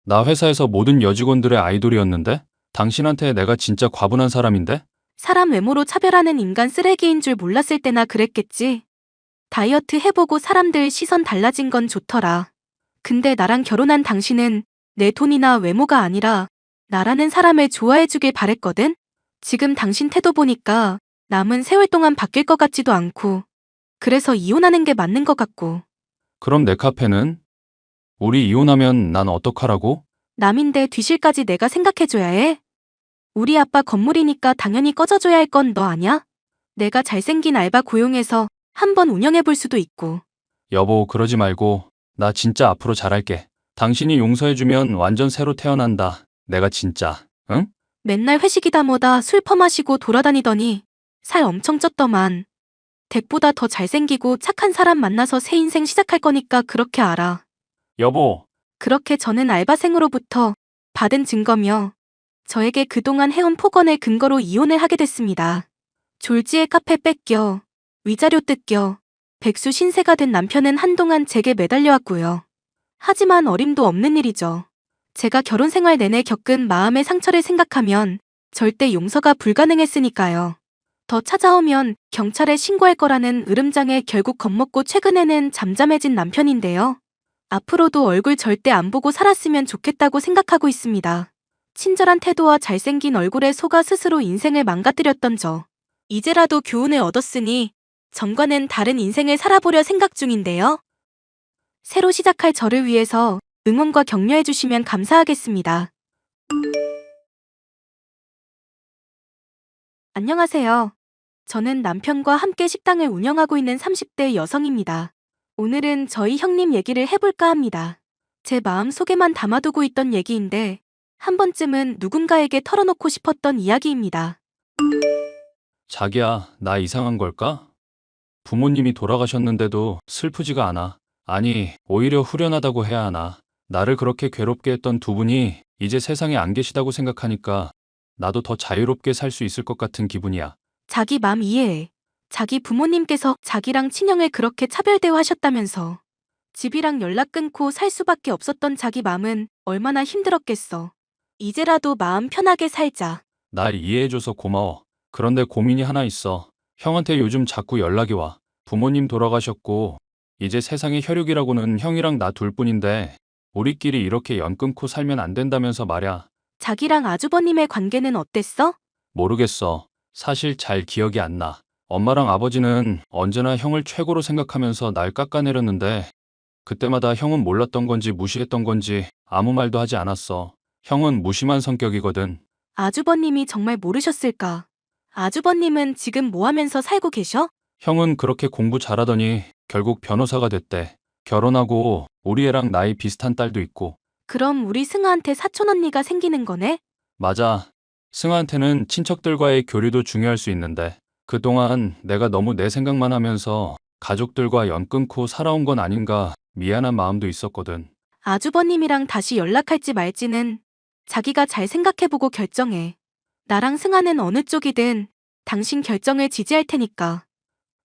나 회사에서 모든 여직원들의 아이돌이었는데? 당신한테 내가 진짜 과분한 사람인데? 사람 외모로 차별하는 인간 쓰레기인 줄 몰랐을 때나 그랬겠지. 다이어트 해보고 사람들 시선 달라진 건 좋더라. 근데 나랑 결혼한 당신은 내 돈이나 외모가 아니라 나라는 사람을 좋아해주길 바랬거든? 지금 당신 태도 보니까 남은 세월 동안 바뀔 것 같지도 않고 그래서 이혼하는 게 맞는 것 같고. 그럼 내 카페는? 우리 이혼하면 난 어떡하라고? 남인데 뒤실까지 내가 생각해줘야 해? 우리 아빠 건물이니까 당연히 꺼져줘야 할 건 너 아냐? 내가 잘생긴 알바 고용해서 한번 운영해볼 수도 있고. 여보, 그러지 말고. 나 진짜 앞으로 잘할게. 당신이 용서해주면 완전 새로 태어난다. 내가 진짜. 응? 맨날 회식이다 뭐다 술 퍼마시고 돌아다니더니 살 엄청 쪘더만. 덱보다 더 잘생기고 착한 사람 만나서 새 인생 시작할 거니까 그렇게 알아. 여보, 그렇게 저는 알바생으로부터 받은 증거며 저에게 그동안 해온 폭언을 근거로 이혼을 하게 됐습니다. 졸지에 카페 뺏겨, 위자료 뜯겨, 백수 신세가 된 남편은 한동안 제게 매달려왔고요. 하지만 어림도 없는 일이죠. 제가 결혼 생활 내내 겪은 마음의 상처를 생각하면 절대 용서가 불가능했으니까요. 더 찾아오면 경찰에 신고할 거라는 으름장에 결국 겁먹고 최근에는 잠잠해진 남편인데요. 앞으로도 얼굴 절대 안 보고 살았으면 좋겠다고 생각하고 있습니다. 친절한 태도와 잘생긴 얼굴에 속아 스스로 인생을 망가뜨렸던 저. 이제라도 교훈을 얻었으니 전과는 다른 인생을 살아보려 생각 중인데요. 새로 시작할 저를 위해서 응원과 격려해 주시면 감사하겠습니다. 안녕하세요. 저는 남편과 함께 식당을 운영하고 있는 30대 여성입니다. 오늘은 저희 형님 얘기를 해볼까 합니다. 제 마음 속에만 담아두고 있던 얘기인데 한 번쯤은 누군가에게 털어놓고 싶었던 이야기입니다. 자기야, 나 이상한 걸까? 부모님이 돌아가셨는데도 슬프지가 않아. 아니, 오히려 후련하다고 해야 하나. 나를 그렇게 괴롭게 했던 두 분이 이제 세상에 안 계시다고 생각하니까 나도 더 자유롭게 살 수 있을 것 같은 기분이야. 자기 맘 이해해. 자기 부모님께서 자기랑 친형을 그렇게 차별 대우하셨다면서. 집이랑 연락 끊고 살 수밖에 없었던 자기 맘은 얼마나 힘들었겠어. 이제라도 마음 편하게 살자. 날 이해해줘서 고마워. 그런데 고민이 하나 있어. 형한테 요즘 자꾸 연락이 와. 부모님 돌아가셨고 이제 세상에 혈육이라고는 형이랑 나 둘뿐인데 우리끼리 이렇게 연 끊고 살면 안 된다면서 말야. 자기랑 아주버님의 관계는 어땠어? 모르겠어. 사실 잘 기억이 안 나. 엄마랑 아버지는 언제나 형을 최고로 생각하면서 날 깎아내렸는데 그때마다 형은 몰랐던 건지 무시했던 건지 아무 말도 하지 않았어. 형은 무심한 성격이거든. 아주버님이 정말 모르셨을까? 아주버님은 지금 뭐 하면서 살고 계셔? 형은 그렇게 공부 잘하더니 결국 변호사가 됐대. 결혼하고 우리 애랑 나이 비슷한 딸도 있고. 그럼 우리 승아한테 사촌 언니가 생기는 거네? 맞아. 승아한테는 친척들과의 교류도 중요할 수 있는데 그동안 내가 너무 내 생각만 하면서 가족들과 연 끊고 살아온 건 아닌가 미안한 마음도 있었거든. 아주버님이랑 다시 연락할지 말지는 자기가 잘 생각해보고 결정해. 나랑 승아는 어느 쪽이든 당신 결정을 지지할 테니까.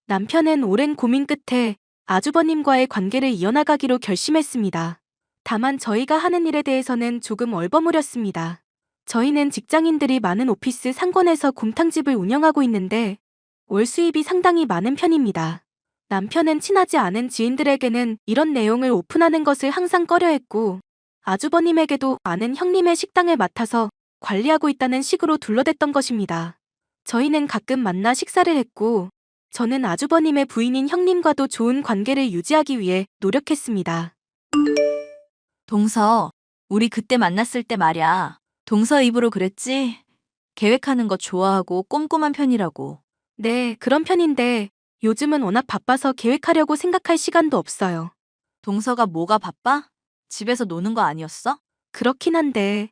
남편은 오랜 고민 끝에 아주버님과의 관계를 이어나가기로 결심했습니다. 다만 저희가 하는 일에 대해서는 조금 얼버무렸습니다. 저희는 직장인들이 많은 오피스 상권에서 곰탕집을 운영하고 있는데 월 수입이 상당히 많은 편입니다. 남편은 친하지 않은 지인들에게는 이런 내용을 오픈하는 것을 항상 꺼려했고 아주버님에게도 아는 형님의 식당을 맡아서 관리하고 있다는 식으로 둘러댔던 것입니다. 저희는 가끔 만나 식사를 했고 저는 아주버님의 부인인 형님과도 좋은 관계를 유지하기 위해 노력했습니다. 동서, 우리 그때 만났을 때 말야. 동서 입으로 그랬지? 계획하는 거 좋아하고 꼼꼼한 편이라고. 네, 그런 편인데 요즘은 워낙 바빠서 계획하려고 생각할 시간도 없어요. 동서가 뭐가 바빠? 집에서 노는 거 아니었어? 그렇긴 한데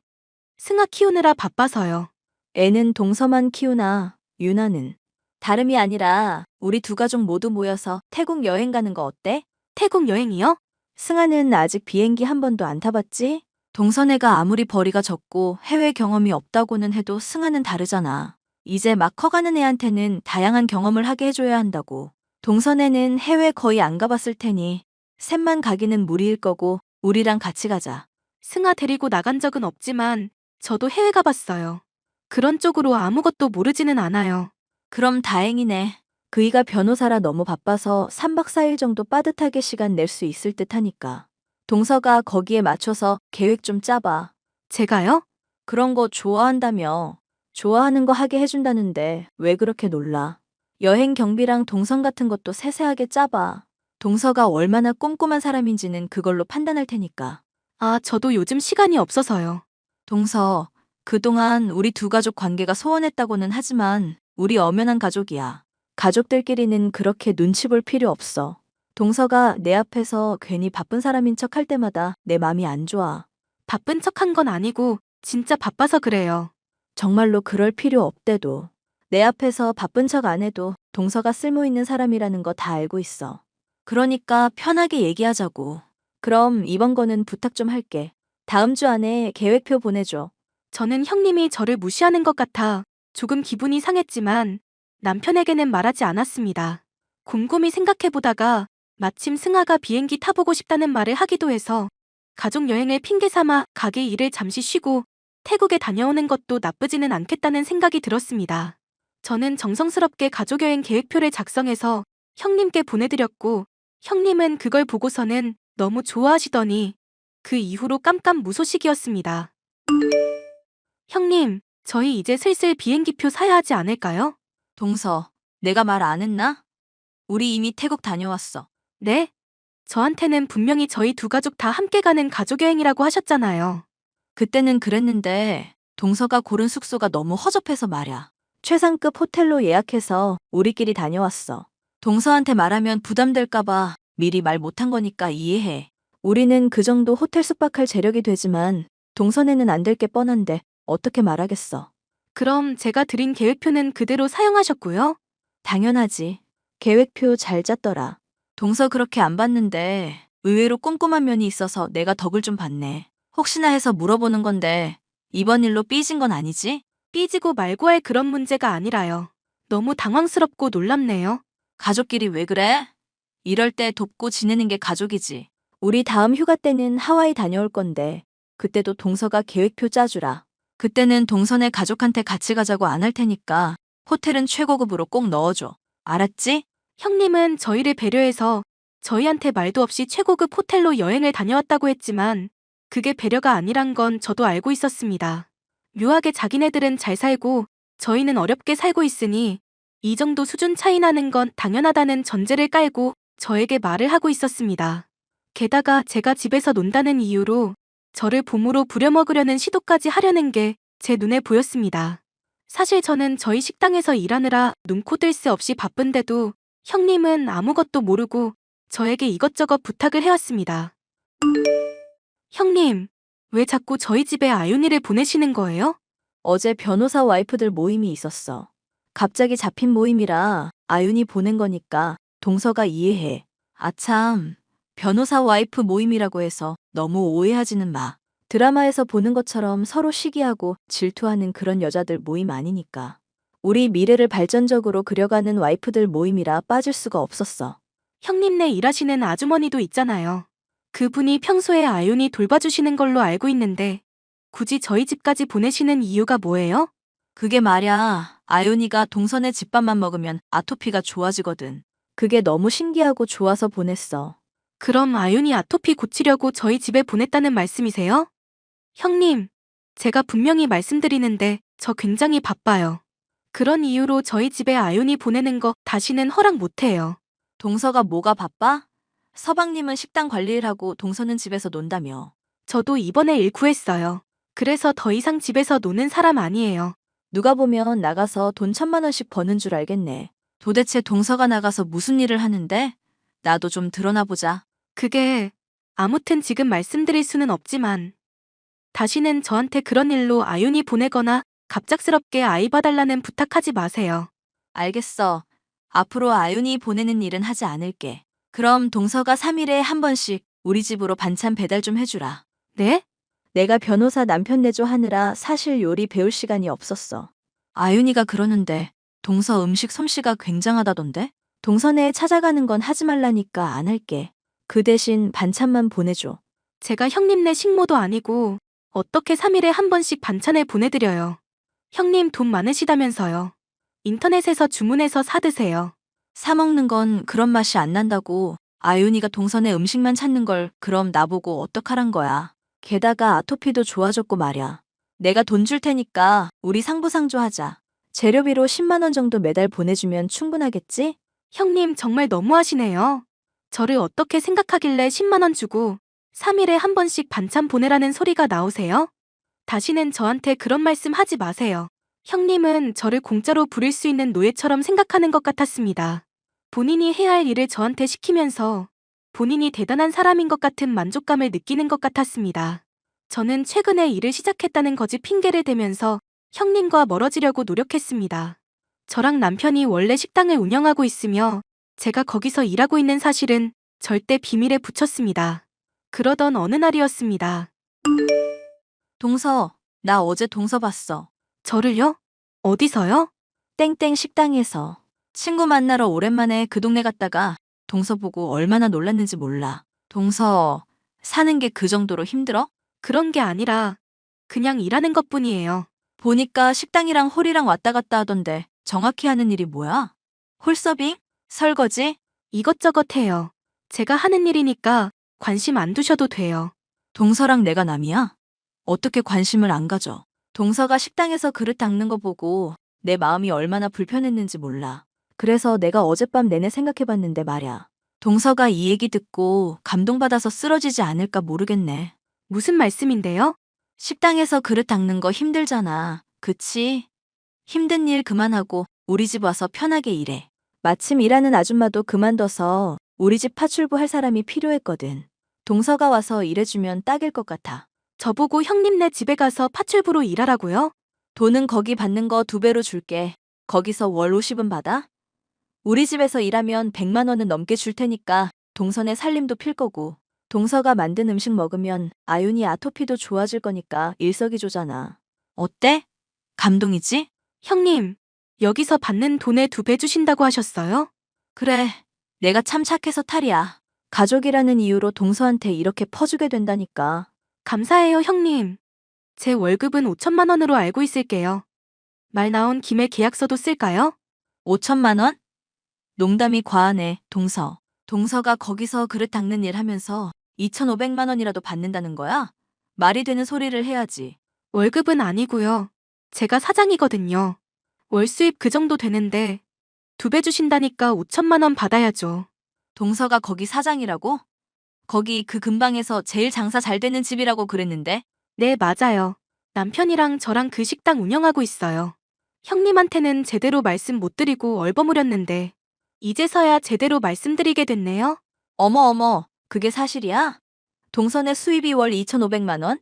승아 키우느라 바빠서요. 애는 동서만 키우나, 유나는. 다름이 아니라 우리 두 가족 모두 모여서 태국 여행 가는 거 어때? 태국 여행이요? 승아는 아직 비행기 한 번도 안 타봤지? 동서네가 아무리 벌이가 적고 해외 경험이 없다고는 해도 승아는 다르잖아. 이제 막 커가는 애한테는 다양한 경험을 하게 해줘야 한다고. 동서네는 해외 거의 안 가봤을 테니 셋만 가기는 무리일 거고 우리랑 같이 가자. 승아 데리고 나간 적은 없지만 저도 해외 가봤어요. 그런 쪽으로 아무것도 모르지는 않아요. 그럼 다행이네. 그이가 변호사라 너무 바빠서 3박 4일 정도 빠듯하게 시간 낼 수 있을 듯 하니까. 동서가 거기에 맞춰서 계획 좀 짜봐. 제가요? 그런 거 좋아한다며. 좋아하는 거 하게 해준다는데 왜 그렇게 놀라? 여행 경비랑 동선 같은 것도 세세하게 짜봐. 동서가 얼마나 꼼꼼한 사람인지는 그걸로 판단할 테니까. 아, 저도 요즘 시간이 없어서요. 동서, 그동안 우리 두 가족 관계가 소원했다고는 하지만 우리 엄연한 가족이야. 가족들끼리는 그렇게 눈치 볼 필요 없어. 동서가 내 앞에서 괜히 바쁜 사람인 척 할 때마다 내 맘이 안 좋아. 바쁜 척한 건 아니고 진짜 바빠서 그래요. 정말로 그럴 필요 없대도. 내 앞에서 바쁜 척 안 해도 동서가 쓸모 있는 사람이라는 거 다 알고 있어. 그러니까 편하게 얘기하자고. 그럼 이번 거는 부탁 좀 할게. 다음 주 안에 계획표 보내줘. 저는 형님이 저를 무시하는 것 같아 조금 기분이 상했지만 남편에게는 말하지 않았습니다. 곰곰이 생각해보다가 마침 승아가 비행기 타보고 싶다는 말을 하기도 해서 가족 여행을 핑계 삼아 가게 일을 잠시 쉬고 태국에 다녀오는 것도 나쁘지는 않겠다는 생각이 들었습니다. 저는 정성스럽게 가족여행 계획표를 작성해서 형님께 보내드렸고 형님은 그걸 보고서는 너무 좋아하시더니 그 이후로 깜깜무소식이었습니다. 형님, 저희 이제 슬슬 비행기표 사야 하지 않을까요? 동서, 내가 말 안 했나? 우리 이미 태국 다녀왔어. 네? 저한테는 분명히 저희 두 가족 다 함께 가는 가족여행이라고 하셨잖아요. 그때는 그랬는데 동서가 고른 숙소가 너무 허접해서 말야. 최상급 호텔로 예약해서 우리끼리 다녀왔어. 동서한테 말하면 부담될까봐 미리 말 못한 거니까 이해해. 우리는 그 정도 호텔 숙박할 재력이 되지만 동서네는 안 될 게 뻔한데 어떻게 말하겠어. 그럼 제가 드린 계획표는 그대로 사용하셨고요? 당연하지. 계획표 잘 짰더라. 동서 그렇게 안 봤는데 의외로 꼼꼼한 면이 있어서 내가 덕을 좀 봤네. 혹시나 해서 물어보는 건데 이번 일로 삐진 건 아니지? 삐지고 말고 할 그런 문제가 아니라요. 너무 당황스럽고 놀랍네요. 가족끼리 왜 그래? 이럴 때 돕고 지내는 게 가족이지. 우리 다음 휴가 때는 하와이 다녀올 건데 그때도 동서가 계획표 짜주라. 그때는 동서네 가족한테 같이 가자고 안 할 테니까 호텔은 최고급으로 꼭 넣어줘. 알았지? 형님은 저희를 배려해서 저희한테 말도 없이 최고급 호텔로 여행을 다녀왔다고 했지만 그게 배려가 아니란 건 저도 알고 있었습니다. 묘하게 자기네들은 잘 살고 저희는 어렵게 살고 있으니 이 정도 수준 차이 나는 건 당연하다는 전제를 깔고 저에게 말을 하고 있었습니다. 게다가 제가 집에서 논다는 이유로 저를 봄으로 부려먹으려는 시도까지 하려는 게 제 눈에 보였습니다. 사실 저는 저희 식당에서 일하느라 눈코 뜰 새 없이 바쁜데도 형님은 아무것도 모르고 저에게 이것저것 부탁을 해왔습니다. 형님, 왜 자꾸 저희 집에 아윤이를 보내시는 거예요? 어제 변호사 와이프들 모임이 있었어. 갑자기 잡힌 모임이라 아윤이 보낸 거니까 동서가 이해해. 아참, 변호사 와이프 모임이라고 해서 너무 오해하지는 마. 드라마에서 보는 것처럼 서로 시기하고 질투하는 그런 여자들 모임 아니니까. 우리 미래를 발전적으로 그려가는 와이프들 모임이라 빠질 수가 없었어. 형님네 일하시는 아주머니도 있잖아요. 그분이 평소에 아윤이 돌봐주시는 걸로 알고 있는데 굳이 저희 집까지 보내시는 이유가 뭐예요? 그게 말야, 아윤이가 동선의 집밥만 먹으면 아토피가 좋아지거든. 그게 너무 신기하고 좋아서 보냈어. 그럼 아윤이 아토피 고치려고 저희 집에 보냈다는 말씀이세요? 형님, 제가 분명히 말씀드리는데 저 굉장히 바빠요. 그런 이유로 저희 집에 아윤이 보내는 거 다시는 허락 못해요. 동서가 뭐가 바빠? 서방님은 식당 관리를 하고 동서는 집에서 논다며. 저도 이번에 일 구했어요. 그래서 더 이상 집에서 노는 사람 아니에요. 누가 보면 나가서 돈 1,000만 원씩 버는 줄 알겠네. 도대체 동서가 나가서 무슨 일을 하는데? 나도 좀 드러나 보자. 그게 아무튼 지금 말씀드릴 수는 없지만 다시는 저한테 그런 일로 아윤이 보내거나 갑작스럽게 아이 봐달라는 부탁하지 마세요. 알겠어. 앞으로 아윤이 보내는 일은 하지 않을게. 그럼 동서가 3일에 한 번씩 우리 집으로 반찬 배달 좀 해주라. 네? 내가 변호사 남편 내조 하느라 사실 요리 배울 시간이 없었어. 아윤이가 그러는데 동서 음식 솜씨가 굉장하다던데? 동선에 찾아가는 건 하지 말라니까 안 할게. 그 대신 반찬만 보내줘. 제가 형님네 식모도 아니고 어떻게 3일에 한 번씩 반찬을 보내드려요. 형님 돈 많으시다면서요. 인터넷에서 주문해서 사드세요. 사 먹는 건 그런 맛이 안 난다고. 아윤이가 동선에 음식만 찾는 걸 그럼 나보고 어떡하란 거야. 게다가 아토피도 좋아졌고 말야. 내가 돈 줄 테니까 우리 상부상조하자. 재료비로 10만 원 정도 매달 보내주면 충분하겠지? 형님 정말 너무하시네요. 저를 어떻게 생각하길래 10만 원 주고 3일에 한 번씩 반찬 보내라는 소리가 나오세요? 다시는 저한테 그런 말씀 하지 마세요. 형님은 저를 공짜로 부릴 수 있는 노예처럼 생각하는 것 같았습니다. 본인이 해야 할 일을 저한테 시키면서 본인이 대단한 사람인 것 같은 만족감을 느끼는 것 같았습니다. 저는 최근에 일을 시작했다는 거지 핑계를 대면서 형님과 멀어지려고 노력했습니다. 저랑 남편이 원래 식당을 운영하고 있으며 제가 거기서 일하고 있는 사실은 절대 비밀에 붙였습니다. 그러던 어느 날이었습니다. 동서, 나 어제 동서 봤어. 저를요? 어디서요? 땡땡 식당에서. 친구 만나러 오랜만에 그 동네 갔다가 동서 보고 얼마나 놀랐는지 몰라. 동서, 사는 게 그 정도로 힘들어? 그런 게 아니라 그냥 일하는 것뿐이에요. 보니까 식당이랑 홀이랑 왔다 갔다 하던데 정확히 하는 일이 뭐야? 홀서빙? 설거지? 이것저것 해요. 제가 하는 일이니까 관심 안 두셔도 돼요. 동서랑 내가 남이야? 어떻게 관심을 안 가져? 동서가 식당에서 그릇 닦는 거 보고 내 마음이 얼마나 불편했는지 몰라. 그래서 내가 어젯밤 내내 생각해봤는데 말야. 동서가 이 얘기 듣고 감동받아서 쓰러지지 않을까 모르겠네. 무슨 말씀인데요? 식당에서 그릇 닦는 거 힘들잖아. 그치? 힘든 일 그만하고 우리 집 와서 편하게 일해. 마침 일하는 아줌마도 그만둬서 우리 집 파출부 할 사람이 필요했거든. 동서가 와서 일해주면 딱일 것 같아. 저보고 형님네 집에 가서 파출부로 일하라고요? 돈은 거기 받는 거 2배로 줄게. 거기서 월 50은 받아? 우리 집에서 일하면 100만 원은 넘게 줄 테니까 동선의 살림도 필 거고. 동서가 만든 음식 먹으면 아윤이 아토피도 좋아질 거니까 일석이조잖아. 어때? 감동이지? 형님, 여기서 받는 돈의 2배 주신다고 하셨어요? 그래, 내가 참 착해서 탈이야. 가족이라는 이유로 동서한테 이렇게 퍼주게 된다니까. 감사해요, 형님. 제 월급은 5천만 원으로 알고 있을게요. 말 나온 김에 계약서도 쓸까요? 5천만 원? 농담이 과하네, 동서. 동서가 거기서 그릇 닦는 일 하면서 2,500만 원이라도 받는다는 거야? 말이 되는 소리를 해야지. 월급은 아니고요. 제가 사장이거든요. 월 수입 그 정도 되는데 2배 주신다니까 5천만 원 받아야죠. 동서가 거기 사장이라고? 거기 그 근방에서 제일 장사 잘 되는 집이라고 그랬는데? 네, 맞아요. 남편이랑 저랑 그 식당 운영하고 있어요. 형님한테는 제대로 말씀 못 드리고 얼버무렸는데 이제서야 제대로 말씀드리게 됐네요. 어머, 그게 사실이야? 동선의 수입이 월 2,500만 원?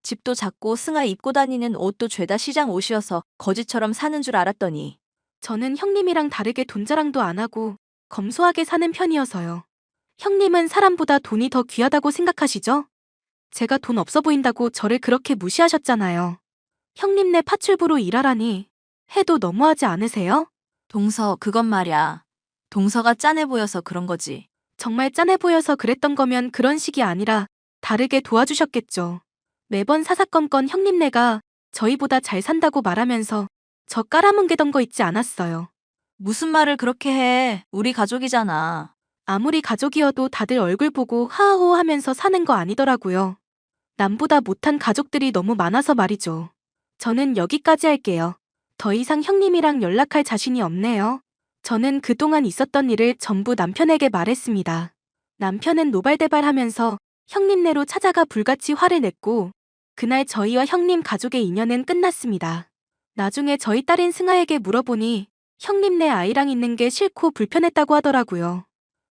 집도 작고 승아 입고 다니는 옷도 죄다 시장 옷이어서 거지처럼 사는 줄 알았더니. 저는 형님이랑 다르게 돈 자랑도 안 하고 검소하게 사는 편이어서요. 형님은 사람보다 돈이 더 귀하다고 생각하시죠? 제가 돈 없어 보인다고 저를 그렇게 무시하셨잖아요. 형님네 파출부로 일하라니 해도 너무하지 않으세요? 동서, 그건 말야. 동서가 짠해 보여서 그런 거지. 정말 짠해 보여서 그랬던 거면 그런 식이 아니라 다르게 도와주셨겠죠. 매번 사사건건 형님네가 저희보다 잘 산다고 말하면서 저 깔아뭉개던 거 있지 않았어요. 무슨 말을 그렇게 해. 우리 가족이잖아. 아무리 가족이어도 다들 얼굴 보고 하하호 하면서 사는 거 아니더라고요. 남보다 못한 가족들이 너무 많아서 말이죠. 저는 여기까지 할게요. 더 이상 형님이랑 연락할 자신이 없네요. 저는 그동안 있었던 일을 전부 남편에게 말했습니다. 남편은 노발대발하면서 형님네로 찾아가 불같이 화를 냈고 그날 저희와 형님 가족의 인연은 끝났습니다. 나중에 저희 딸인 승아에게 물어보니 형님네 아이랑 있는 게 싫고 불편했다고 하더라고요.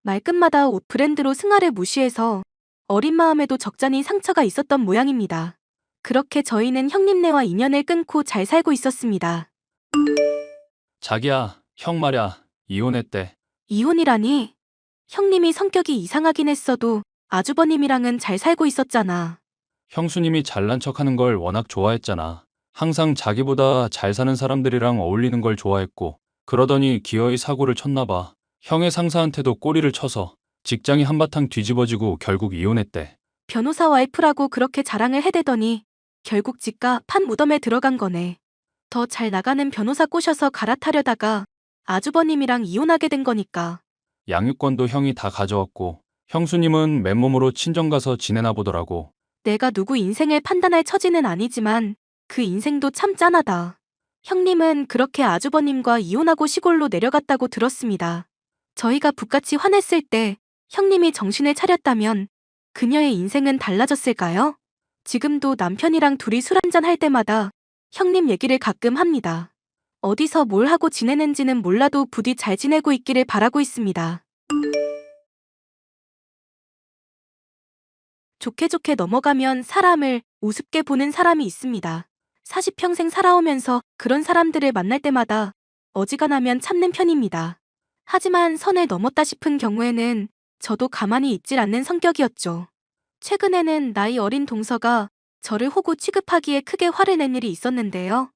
말끝마다 옷 브랜드로 승아를 무시해서 어린 마음에도 적잖이 상처가 있었던 모양입니다. 그렇게 저희는 형님네와 인연을 끊고 잘 살고 있었습니다. 자기야, 형 말야, 이혼했대. 이혼이라니? 형님이 성격이 이상하긴 했어도 아주버님이랑은 잘 살고 있었잖아. 형수님이 잘난 척하는 걸 워낙 좋아했잖아. 항상 자기보다 잘 사는 사람들이랑 어울리는 걸 좋아했고, 그러더니 기어이 사고를 쳤나 봐. 형의 상사한테도 꼬리를 쳐서 직장이 한바탕 뒤집어지고 결국 이혼했대. 변호사 와이프라고 그렇게 자랑을 해대더니 결국 집가 판 무덤에 들어간 거네. 더 잘 나가는 변호사 꼬셔서 갈아타려다가 아주버님이랑 이혼하게 된 거니까. 양육권도 형이 다 가져왔고, 형수님은 맨몸으로 친정 가서 지내나 보더라고. 내가 누구 인생을 판단할 처지는 아니지만 그 인생도 참 짠하다. 형님은 그렇게 아주버님과 이혼하고 시골로 내려갔다고 들었습니다. 저희가 북같이 화냈을 때 형님이 정신을 차렸다면 그녀의 인생은 달라졌을까요? 지금도 남편이랑 둘이 술 한잔 할 때마다 형님 얘기를 가끔 합니다. 어디서 뭘 하고 지내는지는 몰라도 부디 잘 지내고 있기를 바라고 있습니다. 좋게 넘어가면 사람을 우습게 보는 사람이 있습니다. 40평생 살아오면서 그런 사람들을 만날 때마다 어지간하면 참는 편입니다. 하지만 선을 넘었다 싶은 경우에는 저도 가만히 있질 않는 성격이었죠. 최근에는 나이 어린 동서가 저를 호구 취급하기에 크게 화를 낸 일이 있었는데요.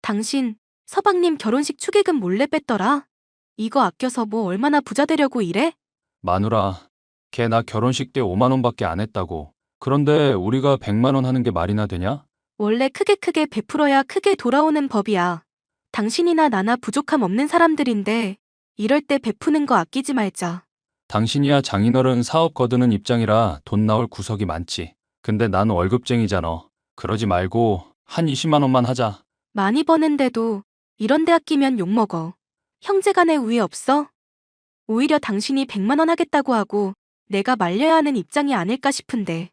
당신, 서방님 결혼식 축의금 몰래 뺐더라? 이거 아껴서 뭐 얼마나 부자 되려고 이래? 마누라, 걔 나 결혼식 때 5만 원밖에 안 했다고. 그런데 우리가 100만 원 하는 게 말이나 되냐? 원래 크게 베풀어야 크게 돌아오는 법이야. 당신이나 나나 부족함 없는 사람들인데 이럴 때 베푸는 거 아끼지 말자. 당신이야 장인어른 사업 거드는 입장이라 돈 나올 구석이 많지. 근데 난 월급쟁이잖아. 그러지 말고 한 20만 원만 하자. 많이 버는데도 이런 데 아끼면 욕먹어. 형제간에 우애 없어? 오히려 당신이 100만 원 하겠다고 하고 내가 말려야 하는 입장이 아닐까 싶은데.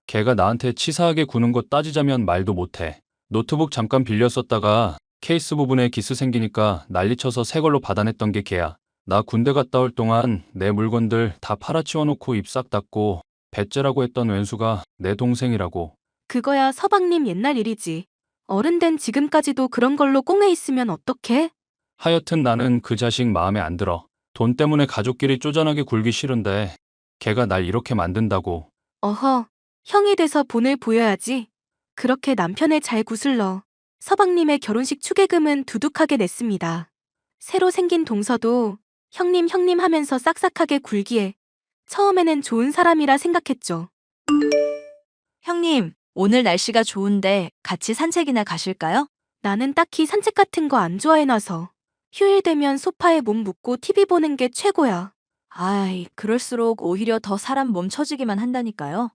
걔가 나한테 치사하게 구는 거 따지자면 말도 못해. 노트북 잠깐 빌려 썼다가 케이스 부분에 기스 생기니까 난리쳐서 새 걸로 받아냈던 게 걔야. 나 군대 갔다 올 동안 내 물건들 다 팔아치워놓고 입 싹 닫고 배째라고 했던 왼수가 내 동생이라고. 그거야 서방님 옛날 일이지. 어른 된 지금까지도 그런 걸로 꽁에 있으면 어떡해? 하여튼 나는 그 자식 마음에 안 들어. 돈 때문에 가족끼리 쪼잔하게 굴기 싫은데 걔가 날 이렇게 만든다고. 어허, 형이 돼서 본을 보여야지. 그렇게 남편을 잘 구슬러 서방님의 결혼식 축의금은 두둑하게 냈습니다. 새로 생긴 동서도 형님 하면서 싹싹하게 굴기에 처음에는 좋은 사람이라 생각했죠. 형님, 오늘 날씨가 좋은데 같이 산책이나 가실까요? 나는 딱히 산책 같은 거 안 좋아해놔서 휴일 되면 소파에 몸 묻고 TV 보는 게 최고야. 아이, 그럴수록 오히려 더 사람 몸 처지기만 한다니까요.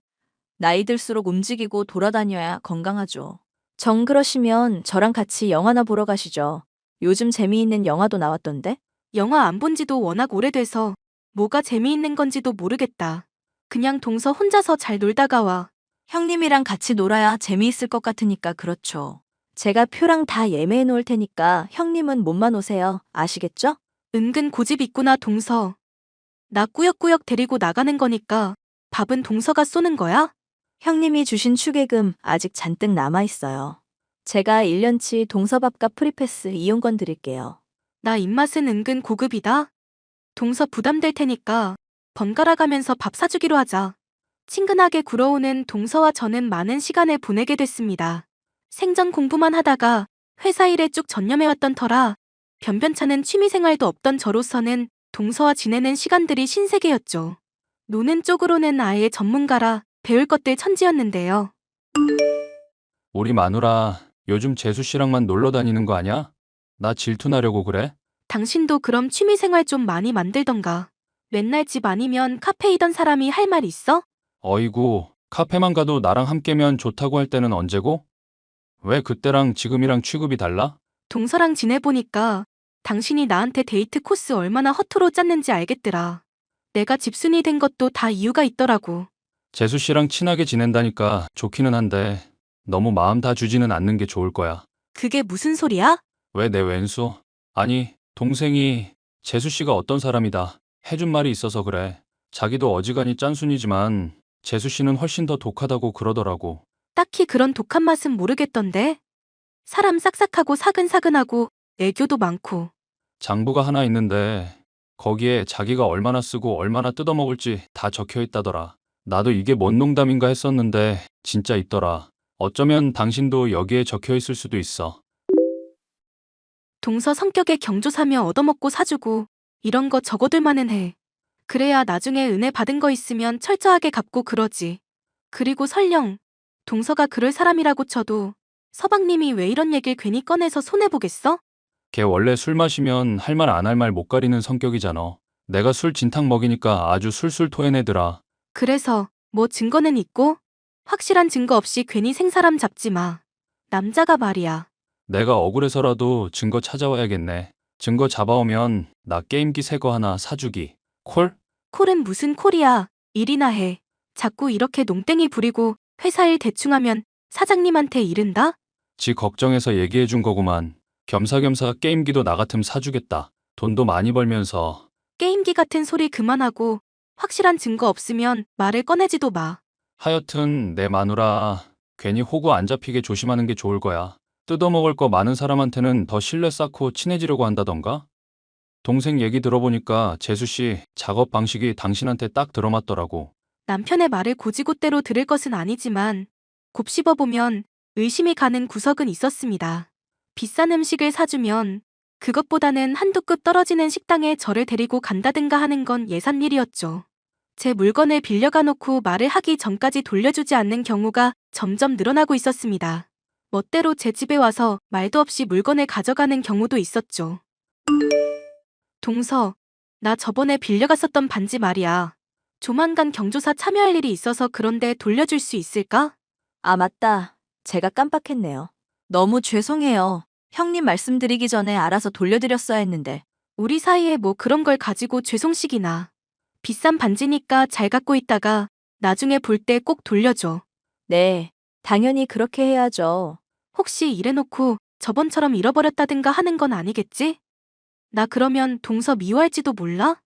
나이 들수록 움직이고 돌아다녀야 건강하죠. 정 그러시면 저랑 같이 영화나 보러 가시죠. 요즘 재미있는 영화도 나왔던데? 영화 안 본 지도 워낙 오래돼서 뭐가 재미있는 건지도 모르겠다. 그냥 동서 혼자서 잘 놀다가 와. 형님이랑 같이 놀아야 재미있을 것 같으니까 그렇죠. 제가 표랑 다 예매해 놓을 테니까 형님은 몸만 오세요. 아시겠죠? 은근 고집 있구나, 동서. 나 꾸역꾸역 데리고 나가는 거니까 밥은 동서가 쏘는 거야? 형님이 주신 축의금 아직 잔뜩 남아 있어요. 제가 1년치 동서밥과 프리패스 이용권 드릴게요. 나 입맛은 은근 고급이다. 동서 부담될 테니까 번갈아 가면서 밥 사주기로 하자. 친근하게 굴어오는 동서와 저는 많은 시간을 보내게 됐습니다. 생전 공부만 하다가 회사 일에 쭉 전념해왔던 터라 변변찮은 취미생활도 없던 저로서는 동서와 지내는 시간들이 신세계였죠. 노는 쪽으로는 아예 전문가라 배울 것들 천지였는데요. 우리 마누라 요즘 재수 씨랑만 놀러 다니는 거 아냐? 나 질투나려고 그래? 당신도 그럼 취미생활 좀 많이 만들던가. 맨날 집 아니면 카페이던 사람이 할 말 있어? 어이구, 카페만 가도 나랑 함께면 좋다고 할 때는 언제고? 왜 그때랑 지금이랑 취급이 달라? 동서랑 지내보니까 당신이 나한테 데이트 코스 얼마나 허투루 짰는지 알겠더라. 내가 집순이 된 것도 다 이유가 있더라고. 재수 씨랑 친하게 지낸다니까 좋기는 한데 너무 마음 다 주지는 않는 게 좋을 거야. 그게 무슨 소리야? 왜 내 왼수? 아니, 동생이 재수 씨가 어떤 사람이다 해준 말이 있어서 그래. 자기도 어지간히 짠순이지만 재수 씨는 훨씬 더 독하다고 그러더라고. 딱히 그런 독한 맛은 모르겠던데. 사람 싹싹하고 사근사근하고 애교도 많고. 장부가 하나 있는데 거기에 자기가 얼마나 쓰고 얼마나 뜯어먹을지 다 적혀 있다더라. 나도 이게 뭔 농담인가 했었는데 진짜 있더라. 어쩌면 당신도 여기에 적혀 있을 수도 있어. 동서 성격에 경조사며 얻어먹고 사주고 이런 거 적어둘만은 해. 그래야 나중에 은혜 받은 거 있으면 철저하게 갚고 그러지. 그리고 설령 동서가 그럴 사람이라고 쳐도 서방님이 왜 이런 얘길 괜히 꺼내서 손해보겠어? 걔 원래 술 마시면 할 말 안 할 말 못 가리는 성격이잖아. 내가 술 진탕 먹이니까 아주 술술 토해내더라. 그래서 뭐 증거는 있고? 확실한 증거 없이 괜히 생사람 잡지 마. 남자가 말이야. 내가 억울해서라도 증거 찾아와야겠네. 증거 잡아오면 나 게임기 새 거 하나 사주기. 콜? 콜은 무슨 콜이야. 일이나 해. 자꾸 이렇게 농땡이 부리고 회사 일 대충하면 사장님한테 이른다? 지 걱정해서 얘기해준 거구만. 겸사겸사 게임기도 나 같음 사주겠다. 돈도 많이 벌면서. 게임기 같은 소리 그만하고 확실한 증거 없으면 말을 꺼내지도 마. 하여튼 내 마누라 괜히 호구 안 잡히게 조심하는 게 좋을 거야. 뜯어먹을 거 많은 사람한테는 더 신뢰 쌓고 친해지려고 한다던가? 동생 얘기 들어보니까 재수 씨 작업 방식이 당신한테 딱 들어맞더라고. 남편의 말을 고지고대로 들을 것은 아니지만 곱씹어보면 의심이 가는 구석은 있었습니다. 비싼 음식을 사주면 그것보다는 한두 급 떨어지는 식당에 저를 데리고 간다든가 하는 건 예산일이었죠. 제 물건을 빌려가 놓고 말을 하기 전까지 돌려주지 않는 경우가 점점 늘어나고 있었습니다. 멋대로 제 집에 와서 말도 없이 물건을 가져가는 경우도 있었죠. 동서, 나 저번에 빌려갔었던 반지 말이야. 조만간 경조사 참여할 일이 있어서 그런데 돌려줄 수 있을까? 아, 맞다. 제가 깜빡했네요. 너무 죄송해요. 형님 말씀드리기 전에 알아서 돌려드렸어야 했는데. 우리 사이에 뭐 그런 걸 가지고 죄송식이나. 비싼 반지니까 잘 갖고 있다가 나중에 볼 때 꼭 돌려줘. 네, 당연히 그렇게 해야죠. 혹시 이래놓고 저번처럼 잃어버렸다든가 하는 건 아니겠지? 나 그러면 동서 미워할지도 몰라?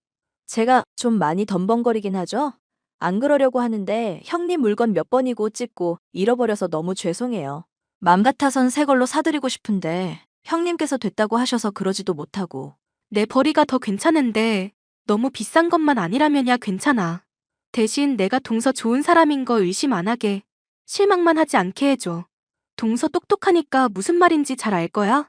제가 좀 많이 덤벙거리긴 하죠? 안 그러려고 하는데 형님 물건 몇 번이고 찍고 잃어버려서 너무 죄송해요. 맘 같아선 새 걸로 사드리고 싶은데 형님께서 됐다고 하셔서 그러지도 못하고. 내 벌이가 더 괜찮은데 너무 비싼 것만 아니라면야 괜찮아. 대신 내가 동서 좋은 사람인 거 의심 안 하게, 실망만 하지 않게 해줘. 동서 똑똑하니까 무슨 말인지 잘 알 거야?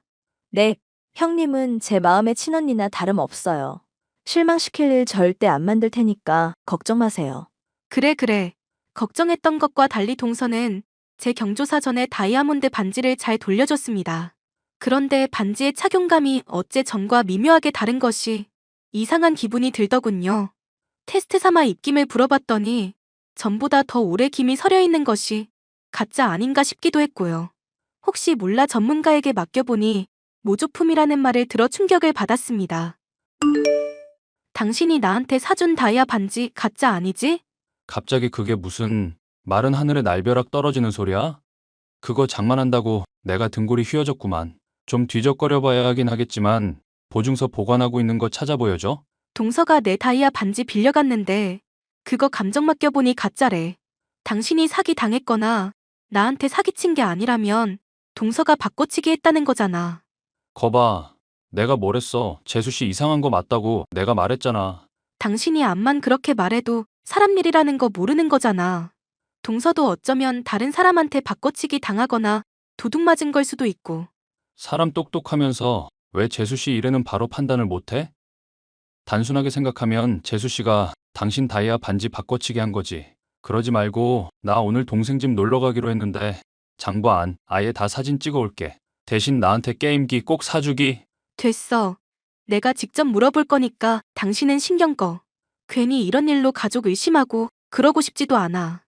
네, 형님은 제 마음의 친언니나 다름없어요. 실망시킬 일 절대 안 만들 테니까 걱정 마세요. 그래. 걱정했던 것과 달리 동서는 제 경조사 전에 다이아몬드 반지를 잘 돌려줬습니다. 그런데 반지의 착용감이 어째 전과 미묘하게 다른 것이 이상한 기분이 들더군요. 테스트 삼아 입김을 불어봤더니 전보다 더 오래 김이 서려 있는 것이 가짜 아닌가 싶기도 했고요. 혹시 몰라 전문가에게 맡겨보니 모조품이라는 말을 들어 충격을 받았습니다. 당신이 나한테 사준 다이아 반지 가짜 아니지? 갑자기 그게 무슨 마른 하늘에 날벼락 떨어지는 소리야? 그거 장만한다고 내가 등골이 휘어졌구만. 좀 뒤적거려 봐야 하긴 하겠지만 보증서 보관하고 있는 거 찾아 보여줘? 동서가 내 다이아 반지 빌려갔는데 그거 감정 맡겨보니 가짜래. 당신이 사기 당했거나 나한테 사기친 게 아니라면 동서가 바꿔치기 했다는 거잖아. 거봐. 내가 뭘 했어. 재수씨 이상한 거 맞다고 내가 말했잖아. 당신이 암만 그렇게 말해도 사람 일이라는 거 모르는 거잖아. 동서도 어쩌면 다른 사람한테 바꿔치기 당하거나 도둑 맞은 걸 수도 있고. 사람 똑똑하면서 왜 재수씨 일에는 바로 판단을 못해? 단순하게 생각하면 재수씨가 당신 다이아 반지 바꿔치기 한 거지. 그러지 말고 나 오늘 동생 집 놀러 가기로 했는데 장봐 안 아예 다 사진 찍어 올게. 대신 나한테 게임기 꼭 사주기. 됐어. 내가 직접 물어볼 거니까 당신은 신경 꺼. 괜히 이런 일로 가족 의심하고 그러고 싶지도 않아.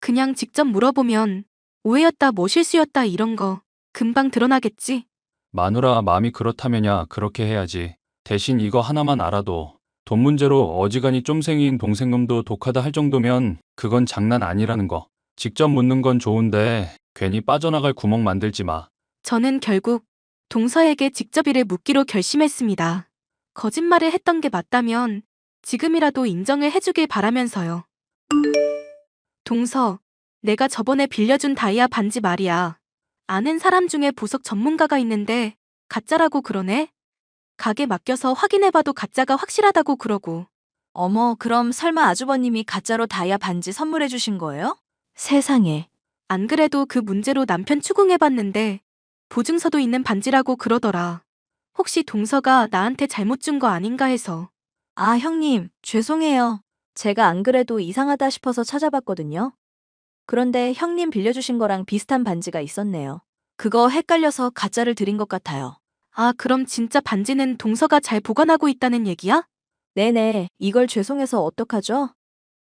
그냥 직접 물어보면 오해였다 뭐 실수였다 이런 거 금방 드러나겠지? 마누라 마음이 그렇다면야 그렇게 해야지. 대신 이거 하나만 알아도 돈 문제로 어지간히 쫌생이인 동생놈도 독하다 할 정도면 그건 장난 아니라는 거. 직접 묻는 건 좋은데 괜히 빠져나갈 구멍 만들지 마. 저는 결국 동서에게 직접 일을 묻기로 결심했습니다. 거짓말을 했던 게 맞다면 지금이라도 인정을 해주길 바라면서요. 동서, 내가 저번에 빌려준 다이아 반지 말이야. 아는 사람 중에 보석 전문가가 있는데 가짜라고 그러네? 가게 맡겨서 확인해봐도 가짜가 확실하다고 그러고. 어머, 그럼 설마 아주버님이 가짜로 다이아 반지 선물해 주신 거예요? 세상에. 안 그래도 그 문제로 남편 추궁해봤는데 보증서도 있는 반지라고 그러더라. 혹시 동서가 나한테 잘못 준 거 아닌가 해서. 아, 형님, 죄송해요. 제가 안 그래도 이상하다 싶어서 찾아봤거든요. 그런데 형님 빌려주신 거랑 비슷한 반지가 있었네요. 그거 헷갈려서 가짜를 드린 것 같아요. 아, 그럼 진짜 반지는 동서가 잘 보관하고 있다는 얘기야? 네네, 이걸 죄송해서 어떡하죠?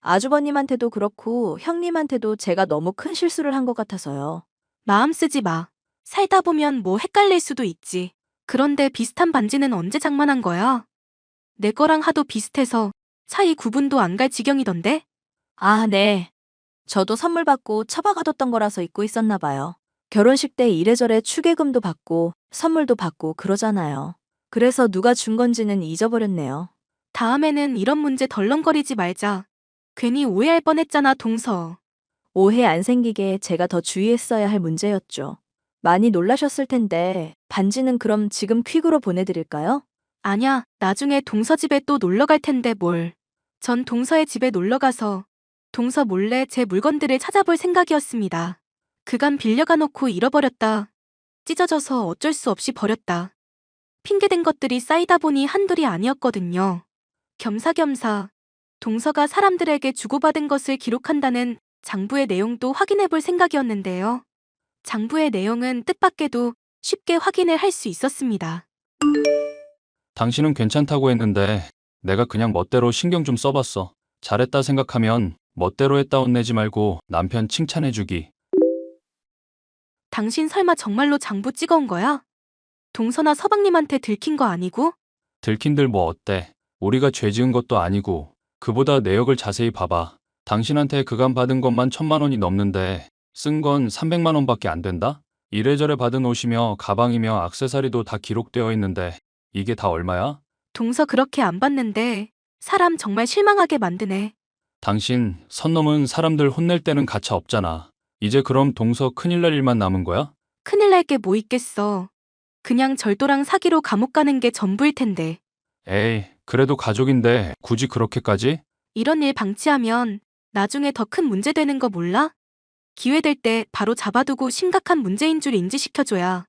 아주버님한테도 그렇고 형님한테도 제가 너무 큰 실수를 한 것 같아서요. 마음 쓰지 마. 살다 보면 뭐 헷갈릴 수도 있지. 그런데 비슷한 반지는 언제 장만한 거야? 내 거랑 하도 비슷해서 차이 구분도 안 갈 지경이던데? 아, 네. 저도 선물 받고 처박아뒀던 거라서 잊고 있었나 봐요. 결혼식 때 이래저래 축의금도 받고 선물도 받고 그러잖아요. 그래서 누가 준 건지는 잊어버렸네요. 다음에는 이런 문제 덜렁거리지 말자. 괜히 오해할 뻔했잖아, 동서. 오해 안 생기게 제가 더 주의했어야 할 문제였죠. 많이 놀라셨을 텐데 반지는 그럼 지금 퀵으로 보내드릴까요? 아냐, 나중에 동서 집에 또 놀러 갈 텐데 뭘. 전 동서의 집에 놀러 가서 동서 몰래 제 물건들을 찾아볼 생각이었습니다. 그간 빌려가 놓고 잃어버렸다. 찢어져서 어쩔 수 없이 버렸다. 핑계댄 것들이 쌓이다 보니 한둘이 아니었거든요. 겸사겸사 동서가 사람들에게 주고받은 것을 기록한다는 장부의 내용도 확인해 볼 생각이었는데요. 장부의 내용은 뜻밖에도 쉽게 확인을 할 수 있었습니다. 당신은 괜찮다고 했는데 내가 그냥 멋대로 신경 좀 써봤어. 잘했다 생각하면 멋대로 했다 혼내지 말고 남편 칭찬해주기. 당신 설마 정말로 장부 찍어온 거야? 동서나 서방님한테 들킨 거 아니고? 들킨들 뭐 어때? 우리가 죄 지은 것도 아니고. 그보다 내역을 자세히 봐봐. 당신한테 그간 받은 것만 1,000만 원이 넘는데 쓴 건 300만 원밖에 안 된다? 이래저래 받은 옷이며 가방이며 액세서리도 다 기록되어 있는데 이게 다 얼마야? 동서 그렇게 안 봤는데 사람 정말 실망하게 만드네. 당신 선놈은 사람들 혼낼 때는 가차 없잖아. 이제 그럼 동서 큰일 날 일만 남은 거야? 큰일 날 게 뭐 있겠어. 그냥 절도랑 사기로 감옥 가는 게 전부일 텐데. 에이, 그래도 가족인데 굳이 그렇게까지? 이런 일 방치하면 나중에 더 큰 문제 되는 거 몰라? 기회 될 때 바로 잡아두고 심각한 문제인 줄 인지시켜줘야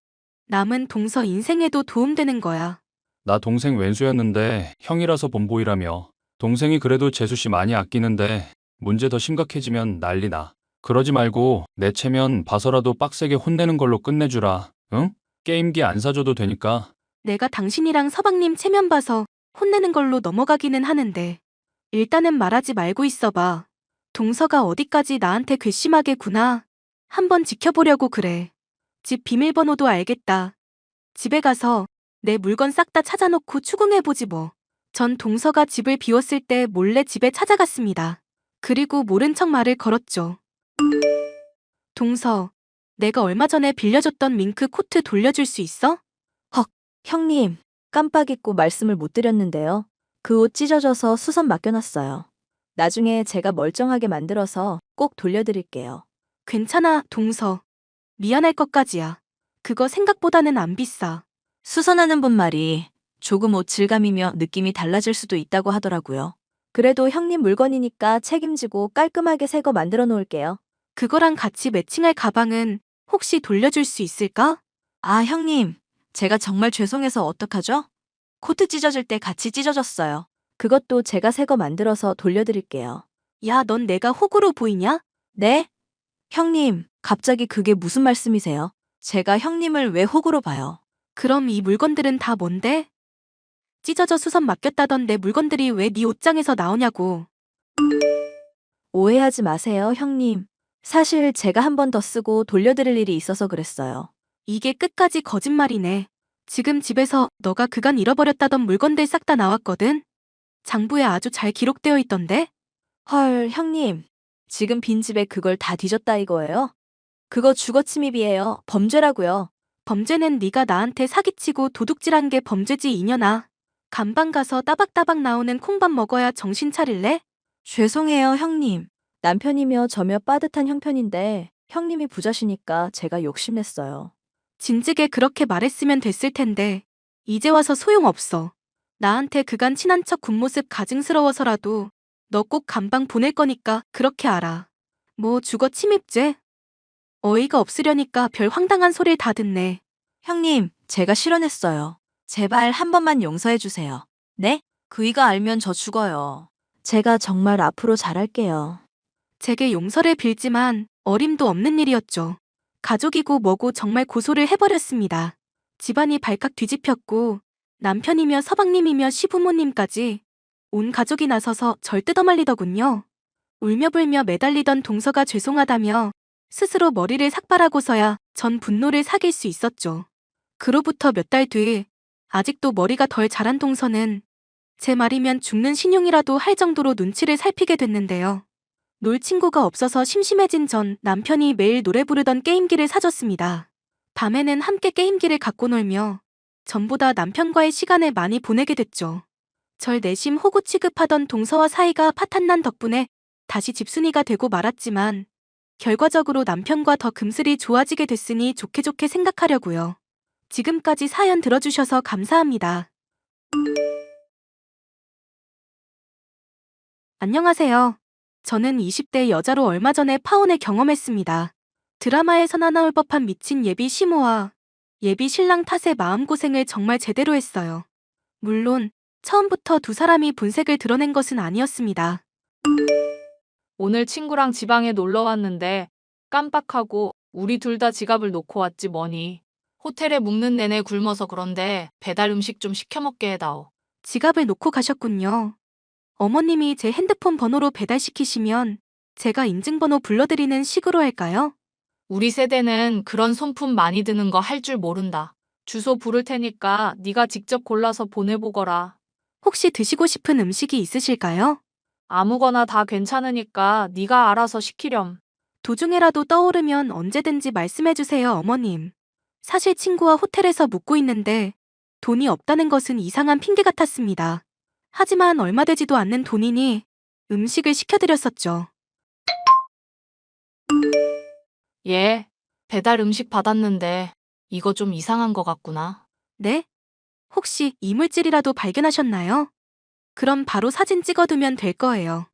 남은 동서 인생에도 도움되는 거야. 나 동생 왼수였는데 형이라서 본보이라며. 동생이 그래도 재수씨 많이 아끼는데 문제 더 심각해지면 난리 나. 그러지 말고 내 체면 봐서라도 빡세게 혼내는 걸로 끝내주라. 응? 게임기 안 사줘도 되니까. 내가 당신이랑 서방님 체면 봐서 혼내는 걸로 넘어가기는 하는데 일단은 말하지 말고 있어봐. 동서가 어디까지 나한테 괘씸하게 구나. 한번 지켜보려고 그래. 집 비밀번호도 알겠다. 집에 가서 내 물건 싹 다 찾아놓고 추궁해보지 뭐. 전 동서가 집을 비웠을 때 몰래 집에 찾아갔습니다. 그리고 모른 척 말을 걸었죠. 동서, 내가 얼마 전에 빌려줬던 밍크 코트 돌려줄 수 있어? 형님, 깜빡 잊고 말씀을 못 드렸는데요. 그 옷 찢어져서 수선 맡겨놨어요. 나중에 제가 멀쩡하게 만들어서 꼭 돌려드릴게요. 괜찮아, 동서. 미안할 것까지야. 그거 생각보다는 안 비싸. 수선하는 분 말이 조금 옷 질감이며 느낌이 달라질 수도 있다고 하더라고요. 그래도 형님 물건이니까 책임지고 깔끔하게 새 거 만들어 놓을게요. 그거랑 같이 매칭할 가방은 혹시 돌려줄 수 있을까? 아, 형님. 제가 정말 죄송해서 어떡하죠? 코트 찢어질 때 같이 찢어졌어요. 그것도 제가 새 거 만들어서 돌려드릴게요. 야, 넌 내가 호구로 보이냐? 네? 형님, 갑자기 그게 무슨 말씀이세요? 제가 형님을 왜 호구로 봐요? 그럼 이 물건들은 다 뭔데? 찢어져 수선 맡겼다던데 물건들이 왜 네 옷장에서 나오냐고. 오해하지 마세요, 형님. 사실 제가 한 번 더 쓰고 돌려드릴 일이 있어서 그랬어요. 이게 끝까지 거짓말이네. 지금 집에서 너가 그간 잃어버렸다던 물건들 싹 다 나왔거든? 장부에 아주 잘 기록되어 있던데? 헐, 형님. 지금 빈집에 그걸 다 뒤졌다 이거예요? 그거 주거침입이에요. 범죄라고요. 범죄는 네가 나한테 사기치고 도둑질한 게 범죄지 이년아. 감방 가서 따박따박 나오는 콩밥 먹어야 정신 차릴래? 죄송해요, 형님. 남편이며 저며 빠듯한 형편인데 형님이 부자시니까 제가 욕심냈어요. 진즉에 그렇게 말했으면 됐을 텐데 이제 와서 소용없어. 나한테 그간 친한 척 군 모습 가증스러워서라도 너 꼭 감방 보낼 거니까 그렇게 알아. 뭐 주거 침입죄? 어이가 없으려니까 별 황당한 소리를 다 듣네. 형님, 제가 실언했어요. 제발 한 번만 용서해 주세요. 네? 그이가 알면 저 죽어요. 제가 정말 앞으로 잘할게요. 제게 용서를 빌지만 어림도 없는 일이었죠. 가족이고 뭐고 정말 고소를 해버렸습니다. 집안이 발칵 뒤집혔고 남편이며 서방님이며 시부모님까지 온 가족이 나서서 절 뜯어말리더군요. 울며불며 매달리던 동서가 죄송하다며 스스로 머리를 삭발하고서야 전 분노를 사귈 수 있었죠. 그로부터 몇 달 뒤 아직도 머리가 덜 자란 동서는 제 말이면 죽는 신용이라도 할 정도로 눈치를 살피게 됐는데요. 놀 친구가 없어서 심심해진 전 남편이 매일 노래 부르던 게임기를 사줬습니다. 밤에는 함께 게임기를 갖고 놀며 전보다 남편과의 시간을 많이 보내게 됐죠. 절 내심 호구 취급하던 동서와 사이가 파탄난 덕분에 다시 집순이가 되고 말았지만 결과적으로 남편과 더 금슬이 좋아지게 됐으니 좋게 좋게 생각하려고요. 지금까지 사연 들어주셔서 감사합니다. 안녕하세요. 저는 20대 여자로 얼마 전에 파혼을 경험했습니다. 드라마에서나 나올 법한 미친 예비 시모와 예비 신랑 탓에 마음고생을 정말 제대로 했어요. 물론 처음부터 두 사람이 본색을 드러낸 것은 아니었습니다. 오늘 친구랑 지방에 놀러 왔는데 깜빡하고 우리 둘 다 지갑을 놓고 왔지 뭐니. 호텔에 묵는 내내 굶어서 그런데 배달 음식 좀 시켜 먹게 해다오. 지갑을 놓고 가셨군요. 어머님이 제 핸드폰 번호로 배달시키시면 제가 인증번호 불러드리는 식으로 할까요? 우리 세대는 그런 손품 많이 드는 거 할 줄 모른다. 주소 부를 테니까 네가 직접 골라서 보내보거라. 혹시 드시고 싶은 음식이 있으실까요? 아무거나 다 괜찮으니까 네가 알아서 시키렴. 도중에라도 떠오르면 언제든지 말씀해주세요, 어머님. 사실 친구와 호텔에서 묵고 있는데 돈이 없다는 것은 이상한 핑계 같았습니다. 하지만 얼마 되지도 않는 돈이니 음식을 시켜드렸었죠. 예, 배달 음식 받았는데 이거 좀 이상한 거 같구나. 네? 혹시 이물질이라도 발견하셨나요? 그럼 바로 사진 찍어두면 될 거예요.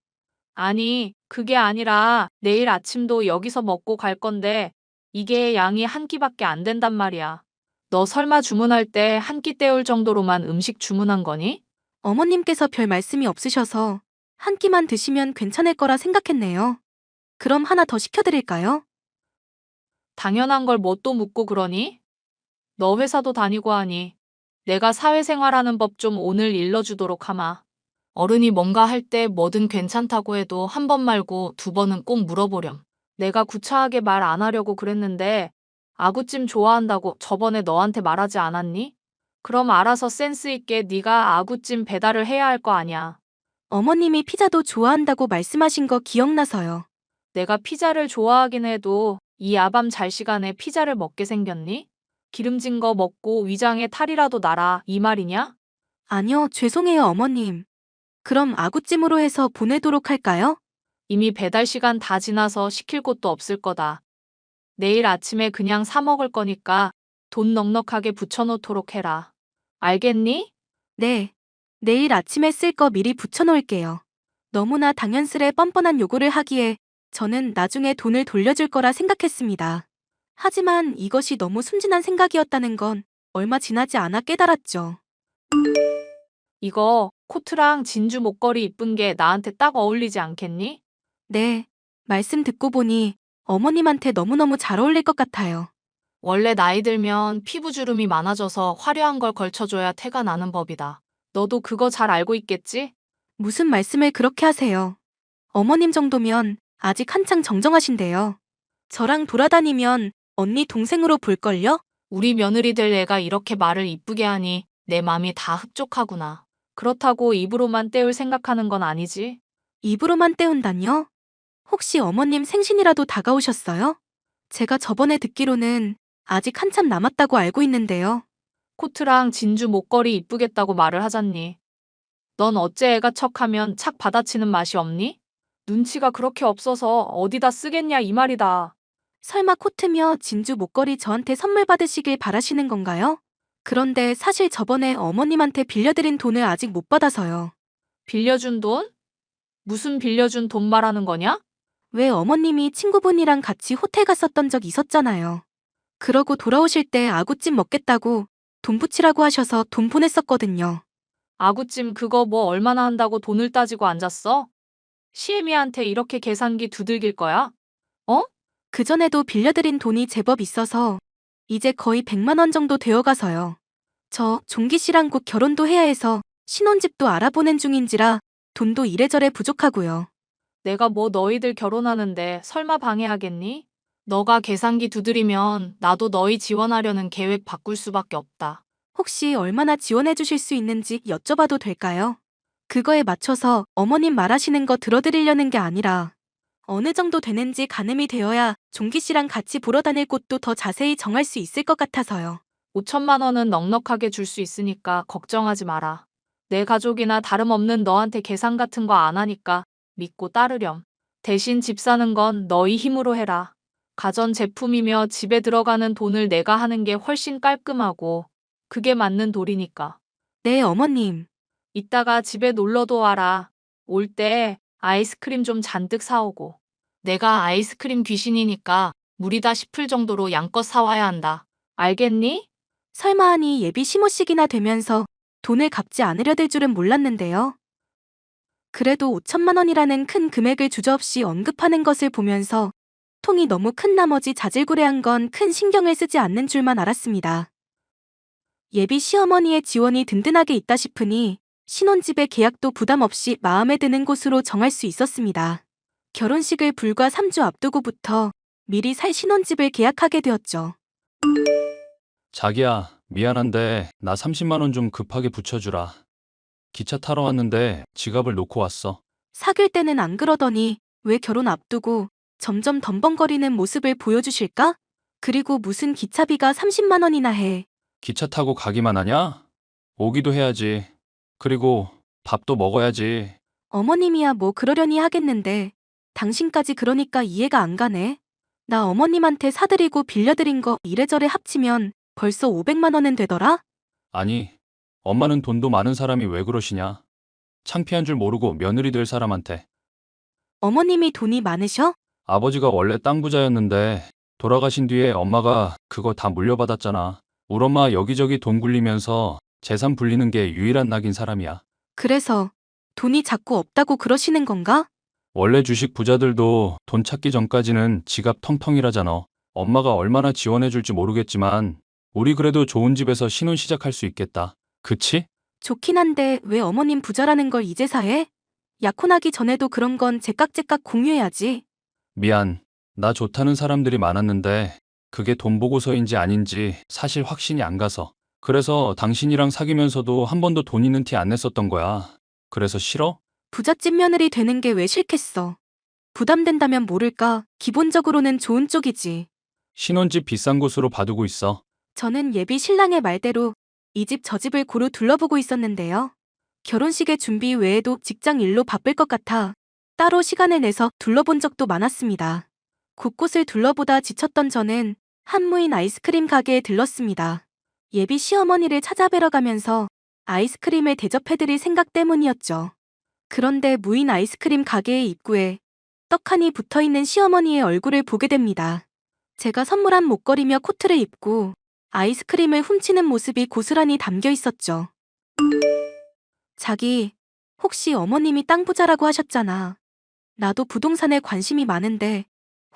아니, 그게 아니라 내일 아침도 여기서 먹고 갈 건데 이게 양이 한 끼밖에 안 된단 말이야. 너 설마 주문할 때 한 끼 때울 정도로만 음식 주문한 거니? 어머님께서 별 말씀이 없으셔서 한 끼만 드시면 괜찮을 거라 생각했네요. 그럼 하나 더 시켜드릴까요? 당연한 걸 뭐 또 묻고 그러니? 너 회사도 다니고 하니 내가 사회생활하는 법 좀 오늘 일러주도록 하마. 어른이 뭔가 할 때 뭐든 괜찮다고 해도 한 번 말고 두 번은 꼭 물어보렴. 내가 구차하게 말 안 하려고 그랬는데 아구찜 좋아한다고 저번에 너한테 말하지 않았니? 그럼 알아서 센스 있게 네가 아구찜 배달을 해야 할 거 아냐. 어머님이 피자도 좋아한다고 말씀하신 거 기억나서요. 내가 피자를 좋아하긴 해도 이 야밤 잘 시간에 피자를 먹게 생겼니? 기름진 거 먹고 위장에 탈이라도 나라 이 말이냐? 아니요, 죄송해요, 어머님. 그럼 아구찜으로 해서 보내도록 할까요? 이미 배달 시간 다 지나서 시킬 곳도 없을 거다. 내일 아침에 그냥 사 먹을 거니까 돈 넉넉하게 붙여놓도록 해라. 알겠니? 네. 내일 아침에 쓸 거 미리 붙여놓을게요. 너무나 당연스레 뻔뻔한 요구를 하기에 저는 나중에 돈을 돌려줄 거라 생각했습니다. 하지만 이것이 너무 순진한 생각이었다는 건 얼마 지나지 않아 깨달았죠. 이거 코트랑 진주 목걸이 이쁜 게 나한테 딱 어울리지 않겠니? 네. 말씀 듣고 보니 어머님한테 너무너무 잘 어울릴 것 같아요. 원래 나이 들면 피부 주름이 많아져서 화려한 걸 걸쳐줘야 태가 나는 법이다. 너도 그거 잘 알고 있겠지? 무슨 말씀을 그렇게 하세요. 어머님 정도면 아직 한창 정정하신데요. 저랑 돌아다니면 언니 동생으로 볼걸요? 우리 며느리 될 애가 이렇게 말을 이쁘게 하니 내 맘이 다 흡족하구나. 그렇다고 입으로만 때울 생각하는 건 아니지? 입으로만 때운다뇨? 혹시 어머님 생신이라도 다가오셨어요? 제가 저번에 듣기로는 아직 한참 남았다고 알고 있는데요. 코트랑 진주 목걸이 이쁘겠다고 말을 하잖니. 넌 어째 애가 척하면 착 받아치는 맛이 없니? 눈치가 그렇게 없어서 어디다 쓰겠냐 이 말이다. 설마 코트며 진주 목걸이 저한테 선물 받으시길 바라시는 건가요? 그런데 사실 저번에 어머님한테 빌려드린 돈을 아직 못 받아서요. 빌려준 돈? 무슨 빌려준 돈 말하는 거냐? 왜 어머님이 친구분이랑 같이 호텔 갔었던 적 있었잖아요. 그러고 돌아오실 때 아구찜 먹겠다고 돈 붙이라고 하셔서 돈 보냈었거든요. 아구찜 그거 뭐 얼마나 한다고 돈을 따지고 앉았어? 시애미한테 이렇게 계산기 두들길 거야? 그전에도 빌려드린 돈이 제법 있어서 이제 거의 100만 원 정도 되어가서요. 저 종기 씨랑 곧 결혼도 해야 해서 신혼집도 알아보는 중인지라 돈도 이래저래 부족하고요. 내가 뭐 너희들 결혼하는데 설마 방해하겠니? 너가 계산기 두드리면 나도 너희 지원하려는 계획 바꿀 수밖에 없다. 혹시 얼마나 지원해 주실 수 있는지 여쭤봐도 될까요? 그거에 맞춰서 어머님 말하시는 거 들어드리려는 게 아니라 어느 정도 되는지 가늠이 되어야 종기 씨랑 같이 보러 다닐 곳도 더 자세히 정할 수 있을 것 같아서요. 5천만 원은 넉넉하게 줄 수 있으니까 걱정하지 마라. 내 가족이나 다름없는 너한테 계산 같은 거 안 하니까 믿고 따르렴. 대신 집 사는 건 너희 힘으로 해라. 가전제품이며 집에 들어가는 돈을 내가 하는 게 훨씬 깔끔하고 그게 맞는 도리니까. 네, 어머님. 이따가 집에 놀러도 와라. 올 때 아이스크림 좀 잔뜩 사오고. 내가 아이스크림 귀신이니까 무리다 싶을 정도로 양껏 사와야 한다. 알겠니? 설마 하니 예비 시모식이나 되면서 돈을 갚지 않으려 될 줄은 몰랐는데요. 그래도 5천만 원이라는 큰 금액을 주저없이 언급하는 것을 보면서 통이 너무 큰 나머지 자질구레한 건 큰 신경을 쓰지 않는 줄만 알았습니다. 예비 시어머니의 지원이 든든하게 있다 싶으니 신혼집의 계약도 부담 없이 마음에 드는 곳으로 정할 수 있었습니다. 결혼식을 불과 3주 앞두고부터 미리 살 신혼집을 계약하게 되었죠. 자기야, 미안한데 나 30만 원 좀 급하게 붙여주라. 기차 타러 왔는데 지갑을 놓고 왔어. 사귈 때는 안 그러더니 왜 결혼 앞두고 점점 덤벙거리는 모습을 보여주실까? 그리고 무슨 기차비가 30만 원이나 해. 기차 타고 가기만 하냐? 오기도 해야지. 그리고 밥도 먹어야지. 어머님이야 뭐 그러려니 하겠는데 당신까지 그러니까 이해가 안 가네. 나 어머님한테 사드리고 빌려드린 거 이래저래 합치면 벌써 500만 원은 되더라? 아니, 엄마는 돈도 많은 사람이 왜 그러시냐? 창피한 줄 모르고 며느리 될 사람한테. 어머님이 돈이 많으셔? 아버지가 원래 땅 부자였는데 돌아가신 뒤에 엄마가 그거 다 물려받았잖아. 우리 엄마 여기저기 돈 굴리면서 재산 불리는 게 유일한 낙인 사람이야. 그래서 돈이 자꾸 없다고 그러시는 건가? 원래 주식 부자들도 돈 찾기 전까지는 지갑 텅텅이라잖아. 엄마가 얼마나 지원해 줄지 모르겠지만 우리 그래도 좋은 집에서 신혼 시작할 수 있겠다. 그치? 좋긴 한데 왜 어머님 부자라는 걸 이제사 해? 약혼하기 전에도 그런 건 제깍제깍 공유해야지. 미안. 나 좋다는 사람들이 많았는데 그게 돈 보고서인지 아닌지 사실 확신이 안 가서. 그래서 당신이랑 사귀면서도 한 번도 돈 있는 티 안 냈었던 거야. 그래서 싫어? 부잣집 며느리 되는 게 왜 싫겠어. 부담된다면 모를까. 기본적으로는 좋은 쪽이지. 신혼집 비싼 곳으로 봐두고 있어. 저는 예비 신랑의 말대로 이 집 저 집을 고루 둘러보고 있었는데요. 결혼식의 준비 외에도 직장 일로 바쁠 것 같아 따로 시간을 내서 둘러본 적도 많았습니다. 곳곳을 둘러보다 지쳤던 저는 한무인 아이스크림 가게에 들렀습니다. 예비 시어머니를 찾아뵈러 가면서 아이스크림을 대접해드릴 생각 때문이었죠. 그런데 무인 아이스크림 가게의 입구에 떡하니 붙어있는 시어머니의 얼굴을 보게 됩니다. 제가 선물한 목걸이며 코트를 입고 아이스크림을 훔치는 모습이 고스란히 담겨 있었죠. 자기, 혹시 어머님이 땅 부자라고 하셨잖아. 나도 부동산에 관심이 많은데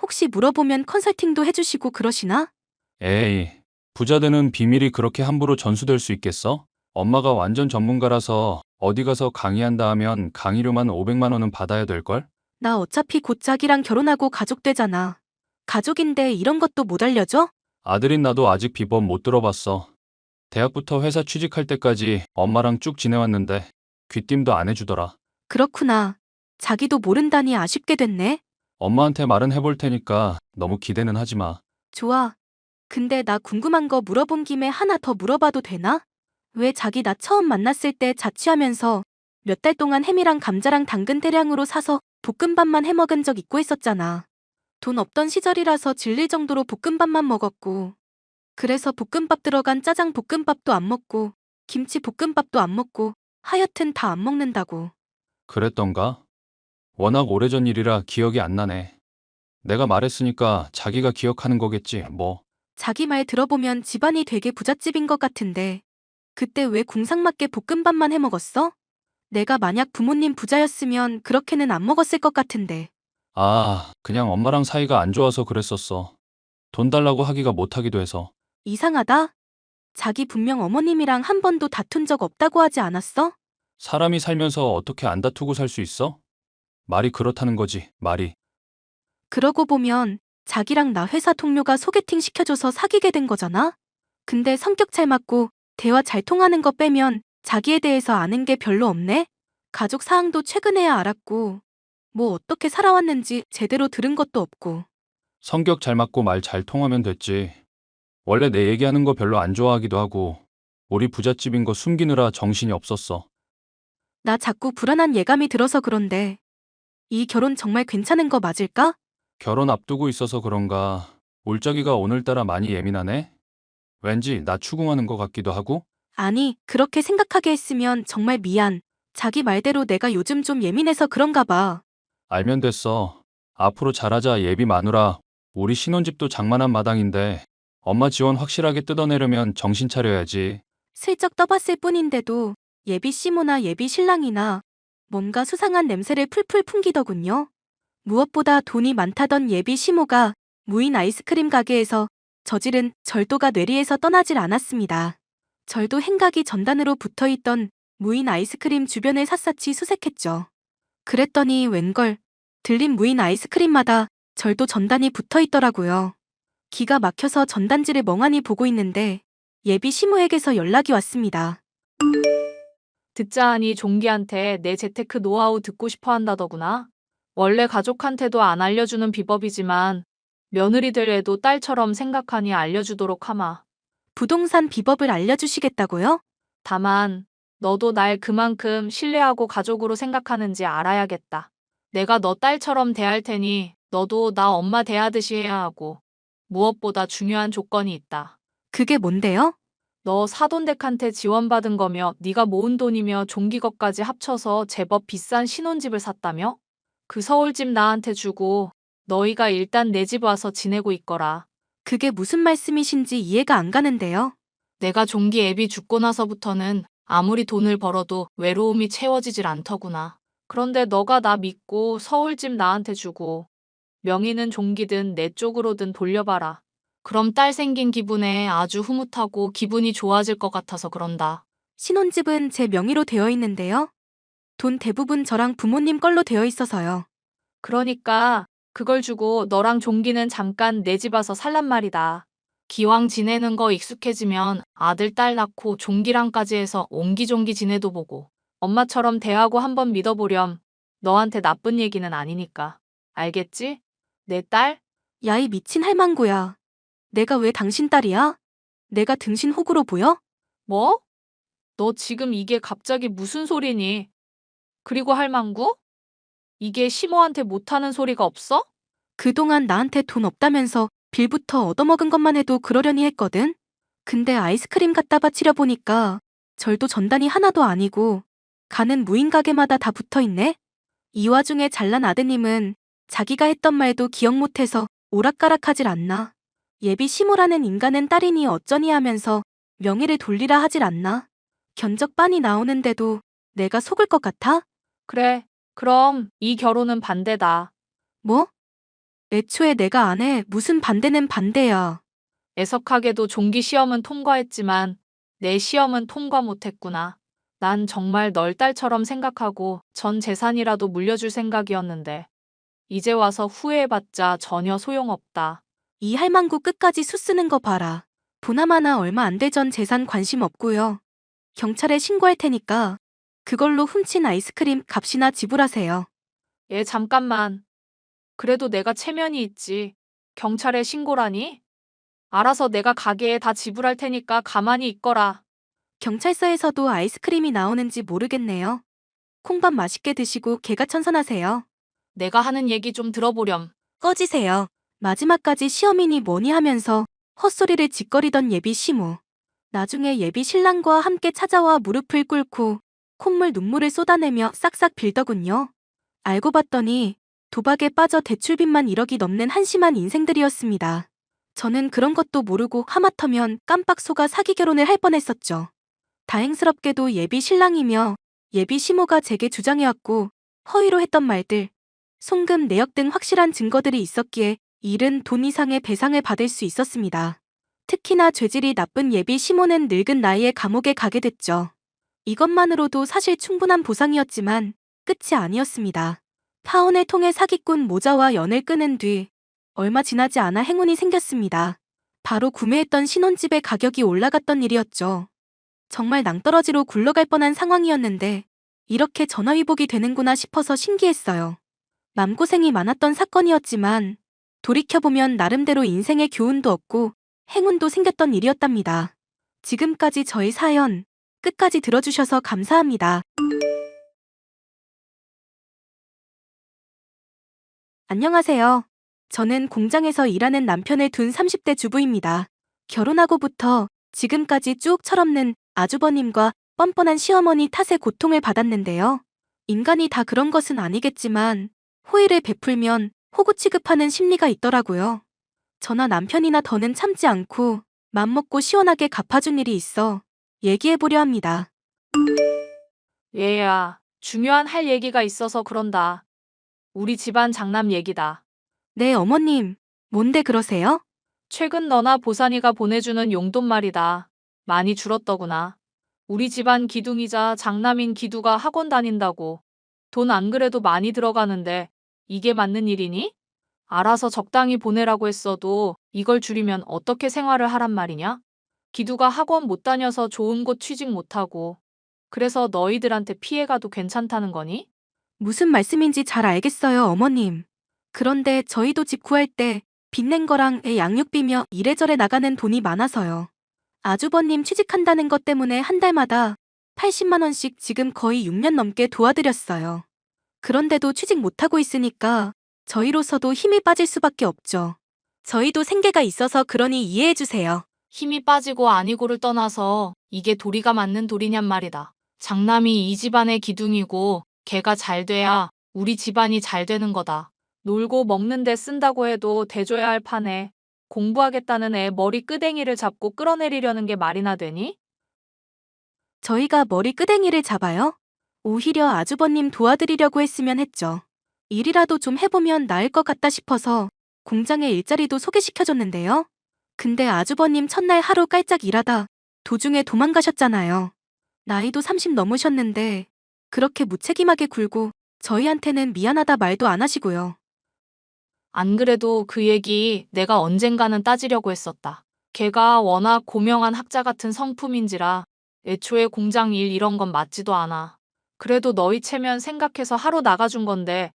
혹시 물어보면 컨설팅도 해주시고 그러시나? 에이, 부자 되는 비밀이 그렇게 함부로 전수될 수 있겠어? 엄마가 완전 전문가라서 어디 가서 강의한다 하면 강의료만 500만 원은 받아야 될걸? 나 어차피 곧 자기랑 결혼하고 가족 되잖아. 가족인데 이런 것도 못 알려줘? 아들인 나도 아직 비법 못 들어봤어. 대학부터 회사 취직할 때까지 엄마랑 쭉 지내왔는데 귀띔도 안 해주더라. 그렇구나. 자기도 모른다니 아쉽게 됐네. 엄마한테 말은 해볼 테니까 너무 기대는 하지 마. 좋아. 근데 나 궁금한 거 물어본 김에 하나 더 물어봐도 되나? 왜 자기 나 처음 만났을 때 자취하면서 몇 달 동안 햄이랑 감자랑 당근 대량으로 사서 볶음밥만 해 먹은 적 있고 했었잖아. 돈 없던 시절이라서 질릴 정도로 볶음밥만 먹었고. 그래서 볶음밥 들어간 짜장 볶음밥도 안 먹고 김치 볶음밥도 안 먹고 하여튼 다 안 먹는다고. 그랬던가? 워낙 오래전 일이라 기억이 안 나네. 내가 말했으니까 자기가 기억하는 거겠지, 뭐. 자기 말 들어보면 집안이 되게 부잣집인 것 같은데 그때 왜 궁상맞게 볶음밥만 해 먹었어? 내가 만약 부모님 부자였으면 그렇게는 안 먹었을 것 같은데. 아, 그냥 엄마랑 사이가 안 좋아서 그랬었어. 돈 달라고 하기가 못하기도 해서. 이상하다. 자기 분명 어머님이랑 한 번도 다툰 적 없다고 하지 않았어? 사람이 살면서 어떻게 안 다투고 살 수 있어? 말이 그렇다는 거지, 말이. 그러고 보면 자기랑 나 회사 동료가 소개팅 시켜줘서 사귀게 된 거잖아? 근데 성격 잘 맞고 대화 잘 통하는 거 빼면 자기에 대해서 아는 게 별로 없네? 가족 사항도 최근에야 알았고 뭐 어떻게 살아왔는지 제대로 들은 것도 없고. 성격 잘 맞고 말 잘 통하면 됐지. 원래 내 얘기하는 거 별로 안 좋아하기도 하고, 우리 부잣집인 거 숨기느라 정신이 없었어. 나 자꾸 불안한 예감이 들어서 그런데 이 결혼 정말 괜찮은 거 맞을까? 결혼 앞두고 있어서 그런가, 울적이가 오늘따라 많이 예민하네? 왠지 나 추궁하는 것 같기도 하고? 아니, 그렇게 생각하게 했으면 정말 미안. 자기 말대로 내가 요즘 좀 예민해서 그런가 봐. 알면 됐어. 앞으로 잘하자 예비 마누라. 우리 신혼집도 장만한 마당인데 엄마 지원 확실하게 뜯어내려면 정신 차려야지. 슬쩍 떠봤을 뿐인데도 예비 시모나 예비 신랑이나 뭔가 수상한 냄새를 풀풀 풍기더군요. 무엇보다 돈이 많다던 예비 시모가 무인 아이스크림 가게에서 저지른 절도가 뇌리에서 떠나질 않았습니다. 절도 행각이 전단으로 붙어있던 무인 아이스크림 주변을 샅샅이 수색했죠. 그랬더니 웬걸 들린 무인 아이스크림마다 절도 전단이 붙어있더라고요. 기가 막혀서 전단지를 멍하니 보고 있는데 예비 시모에게서 연락이 왔습니다. 듣자 하니 종기한테 내 재테크 노하우 듣고 싶어 한다더구나. 원래 가족한테도 안 알려주는 비법이지만 며느리들에도 딸처럼 생각하니 알려주도록 하마. 부동산 비법을 알려주시겠다고요? 다만 너도 날 그만큼 신뢰하고 가족으로 생각하는지 알아야겠다. 내가 너 딸처럼 대할 테니 너도 나 엄마 대하듯이 해야 하고 무엇보다 중요한 조건이 있다. 그게 뭔데요? 너 사돈댁한테 지원받은 거며 네가 모은 돈이며 종기것까지 합쳐서 제법 비싼 신혼집을 샀다며? 그 서울집 나한테 주고 너희가 일단 내 집 와서 지내고 있거라. 그게 무슨 말씀이신지 이해가 안 가는데요. 내가 종기 애비 죽고 나서부터는 아무리 돈을 벌어도 외로움이 채워지질 않더구나. 그런데 너가 나 믿고 서울집 나한테 주고 명의는 종기든 내 쪽으로든 돌려봐라. 그럼 딸 생긴 기분에 아주 흐뭇하고 기분이 좋아질 것 같아서 그런다. 신혼집은 제 명의로 되어 있는데요. 돈 대부분 저랑 부모님 걸로 되어 있어서요. 그러니까 그걸 주고 너랑 종기는 잠깐 내 집 와서 살란 말이다. 기왕 지내는 거 익숙해지면 아들, 딸 낳고 종기랑까지 해서 옹기종기 지내도 보고 엄마처럼 대하고 한번 믿어보렴. 너한테 나쁜 얘기는 아니니까. 알겠지? 내 딸? 야, 이 미친 할망구야. 내가 왜 당신 딸이야? 내가 등신 호구로 보여? 뭐? 너 지금 이게 갑자기 무슨 소리니? 그리고 할망구? 이게 시모한테 못하는 소리가 없어? 그동안 나한테 돈 없다면서 빌부터 얻어먹은 것만 해도 그러려니 했거든? 근데 아이스크림 갖다 바치려 보니까 절도 전단이 하나도 아니고 가는 무인 가게마다 다 붙어있네? 이 와중에 잘난 아드님은 자기가 했던 말도 기억 못해서 오락가락하질 않나. 예비 시모라는 인간은 딸이니 어쩌니 하면서 명예를 돌리라 하질 않나. 견적 빤히 나오는데도 내가 속을 것 같아? 그래, 그럼 이 결혼은 반대다. 뭐? 애초에 내가 안 해. 무슨 반대는 반대야. 애석하게도 종기 시험은 통과했지만 내 시험은 통과 못했구나. 난 정말 널 딸처럼 생각하고 전 재산이라도 물려줄 생각이었는데 이제 와서 후회해봤자 전혀 소용없다. 이 할망구 끝까지 수 쓰는 거 봐라. 보나마나 얼마 안 돼 전 재산 관심 없고요. 경찰에 신고할 테니까 그걸로 훔친 아이스크림 값이나 지불하세요. 얘 잠깐만. 그래도 내가 체면이 있지. 경찰에 신고라니? 알아서 내가 가게에 다 지불할 테니까 가만히 있거라. 경찰서에서도 아이스크림이 나오는지 모르겠네요. 콩밥 맛있게 드시고 개가천선하세요. 내가 하는 얘기 좀 들어보렴. 꺼지세요. 마지막까지 시어미니 뭐니 하면서 헛소리를 짓거리던 예비 시모. 나중에 예비 신랑과 함께 찾아와 무릎을 꿇고 콧물 눈물을 쏟아내며 싹싹 빌더군요. 알고 봤더니 도박에 빠져 대출빚만 1억이 넘는 한심한 인생들이었습니다. 저는 그런 것도 모르고 하마터면 깜빡 속아 사기 결혼을 할 뻔했었죠. 다행스럽게도 예비 신랑이며 예비 시모가 제게 주장해왔고 허위로 했던 말들, 송금 내역 등 확실한 증거들이 있었기에 일은 돈 이상의 배상을 받을 수 있었습니다. 특히나 죄질이 나쁜 예비 시모는 늙은 나이에 감옥에 가게 됐죠. 이것만으로도 사실 충분한 보상이었지만 끝이 아니었습니다. 파혼을 통해 사기꾼 모자와 연을 끊은 뒤 얼마 지나지 않아 행운이 생겼습니다. 바로 구매했던 신혼집의 가격이 올라갔던 일이었죠. 정말 낭떠러지로 굴러갈 뻔한 상황이었는데 이렇게 전화위복이 되는구나 싶어서 신기했어요. 맘고생이 많았던 사건이었지만 돌이켜보면 나름대로 인생의 교훈도 얻고 행운도 생겼던 일이었답니다. 지금까지 저희 사연 끝까지 들어주셔서 감사합니다. 안녕하세요. 저는 공장에서 일하는 남편을 둔 30대 주부입니다. 결혼하고부터 지금까지 쭉 철없는 아주버님과 뻔뻔한 시어머니 탓에 고통을 받았는데요. 인간이 다 그런 것은 아니겠지만 호의를 베풀면 호구 취급하는 심리가 있더라고요. 저나 남편이나 더는 참지 않고 맘먹고 시원하게 갚아준 일이 있어 얘기해보려 합니다. 얘야, 중요한 할 얘기가 있어서 그런다. 우리 집안 장남 얘기다. 네, 어머님. 뭔데 그러세요? 최근 너나 보산이가 보내주는 용돈 말이다. 많이 줄었더구나. 우리 집안 기둥이자 장남인 기두가 학원 다닌다고. 돈 안 그래도 많이 들어가는데 이게 맞는 일이니? 알아서 적당히 보내라고 했어도 이걸 줄이면 어떻게 생활을 하란 말이냐? 기두가 학원 못 다녀서 좋은 곳 취직 못하고 그래서 너희들한테 피해가도 괜찮다는 거니? 무슨 말씀인지 잘 알겠어요, 어머님. 그런데 저희도 집 구할 때 빚낸 거랑 애 양육비며 이래저래 나가는 돈이 많아서요. 아주버님 취직한다는 것 때문에 한 달마다 80만 원씩 지금 거의 6년 넘게 도와드렸어요. 그런데도 취직 못하고 있으니까 저희로서도 힘이 빠질 수밖에 없죠. 저희도 생계가 있어서 그러니 이해해주세요. 힘이 빠지고 아니고를 떠나서 이게 도리가 맞는 도리냔 말이다. 장남이 이 집안의 기둥이고 걔가 잘 돼야 우리 집안이 잘 되는 거다. 놀고 먹는 데 쓴다고 해도 대줘야 할 판에 공부하겠다는 애 머리 끄댕이를 잡고 끌어내리려는 게 말이나 되니? 저희가 머리 끄댕이를 잡아요? 오히려 아주버님 도와드리려고 했으면 했죠. 일이라도 좀 해보면 나을 것 같다 싶어서 공장에 일자리도 소개시켜줬는데요. 근데 아주버님 첫날 하루 깔짝 일하다 도중에 도망가셨잖아요. 나이도 30 넘으셨는데 그렇게 무책임하게 굴고 저희한테는 미안하다 말도 안 하시고요. 안 그래도 그 얘기 내가 언젠가는 따지려고 했었다. 걔가 워낙 고명한 학자 같은 성품인지라 애초에 공장 일 이런 건 맞지도 않아. 그래도 너희 체면 생각해서 하루 나가준 건데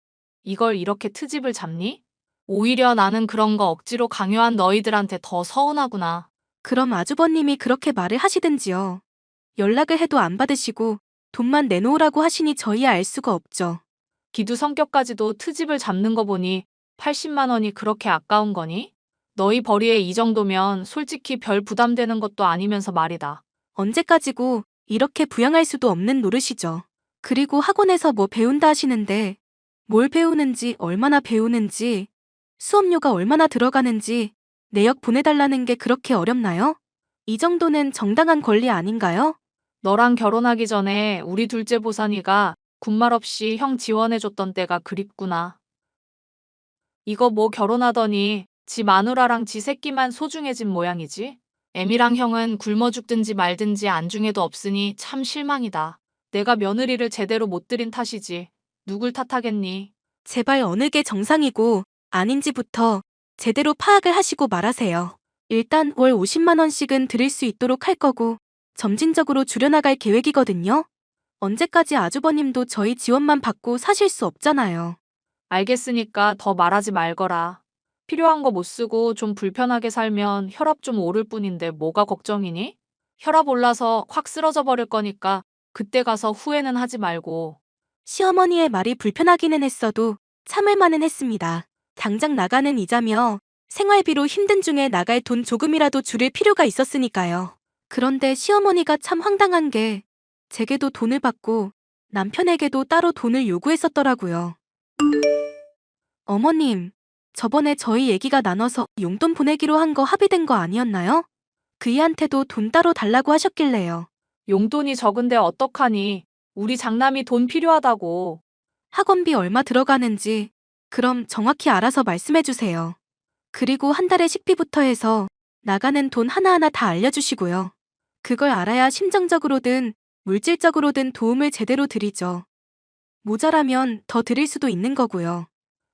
이걸 이렇게 트집을 잡니? 오히려 나는 그런 거 억지로 강요한 너희들한테 더 서운하구나. 그럼 아주버님이 그렇게 말을 하시든지요. 연락을 해도 안 받으시고 돈만 내놓으라고 하시니 저희야 알 수가 없죠. 기두 성격까지도 트집을 잡는 거 보니 80만 원이 그렇게 아까운 거니? 너희 벌이에 이 정도면 솔직히 별 부담되는 것도 아니면서 말이다. 언제까지고 이렇게 부양할 수도 없는 노릇이죠. 그리고 학원에서 뭐 배운다 하시는데 뭘 배우는지 얼마나 배우는지 수업료가 얼마나 들어가는지 내역 보내달라는 게 그렇게 어렵나요? 이 정도는 정당한 권리 아닌가요? 너랑 결혼하기 전에 우리 둘째 보산이가 군말 없이 형 지원해줬던 때가 그립구나. 이거 뭐 결혼하더니 지 마누라랑 지 새끼만 소중해진 모양이지? 애미랑 형은 굶어 죽든지 말든지 안중에도 없으니 참 실망이다. 내가 며느리를 제대로 못 들인 탓이지. 누굴 탓하겠니? 제발 어느 게 정상이고 아닌지부터 제대로 파악을 하시고 말하세요. 일단 월 50만 원씩은 드릴 수 있도록 할 거고 점진적으로 줄여나갈 계획이거든요. 언제까지 아주버님도 저희 지원만 받고 사실 수 없잖아요. 알겠으니까 더 말하지 말거라. 필요한 거 못 쓰고 좀 불편하게 살면 혈압 좀 오를 뿐인데 뭐가 걱정이니? 혈압 올라서 확 쓰러져 버릴 거니까 그때 가서 후회는 하지 말고. 시어머니의 말이 불편하기는 했어도 참을 만은 했습니다. 당장 나가는 이자며 생활비로 힘든 중에 나갈 돈 조금이라도 줄일 필요가 있었으니까요. 그런데 시어머니가 참 황당한 게 제게도 돈을 받고 남편에게도 따로 돈을 요구했었더라고요. 어머님, 저번에 저희 얘기가 나눠서 용돈 보내기로 한 거 합의된 거 아니었나요? 그이한테도 돈 따로 달라고 하셨길래요. 용돈이 적은데 어떡하니? 우리 장남이 돈 필요하다고. 학원비 얼마 들어가는지 그럼 정확히 알아서 말씀해 주세요. 그리고 한 달에 식비부터 해서 나가는 돈 하나하나 다 알려주시고요. 그걸 알아야 심정적으로든 물질적으로든 도움을 제대로 드리죠. 모자라면 더 드릴 수도 있는 거고요.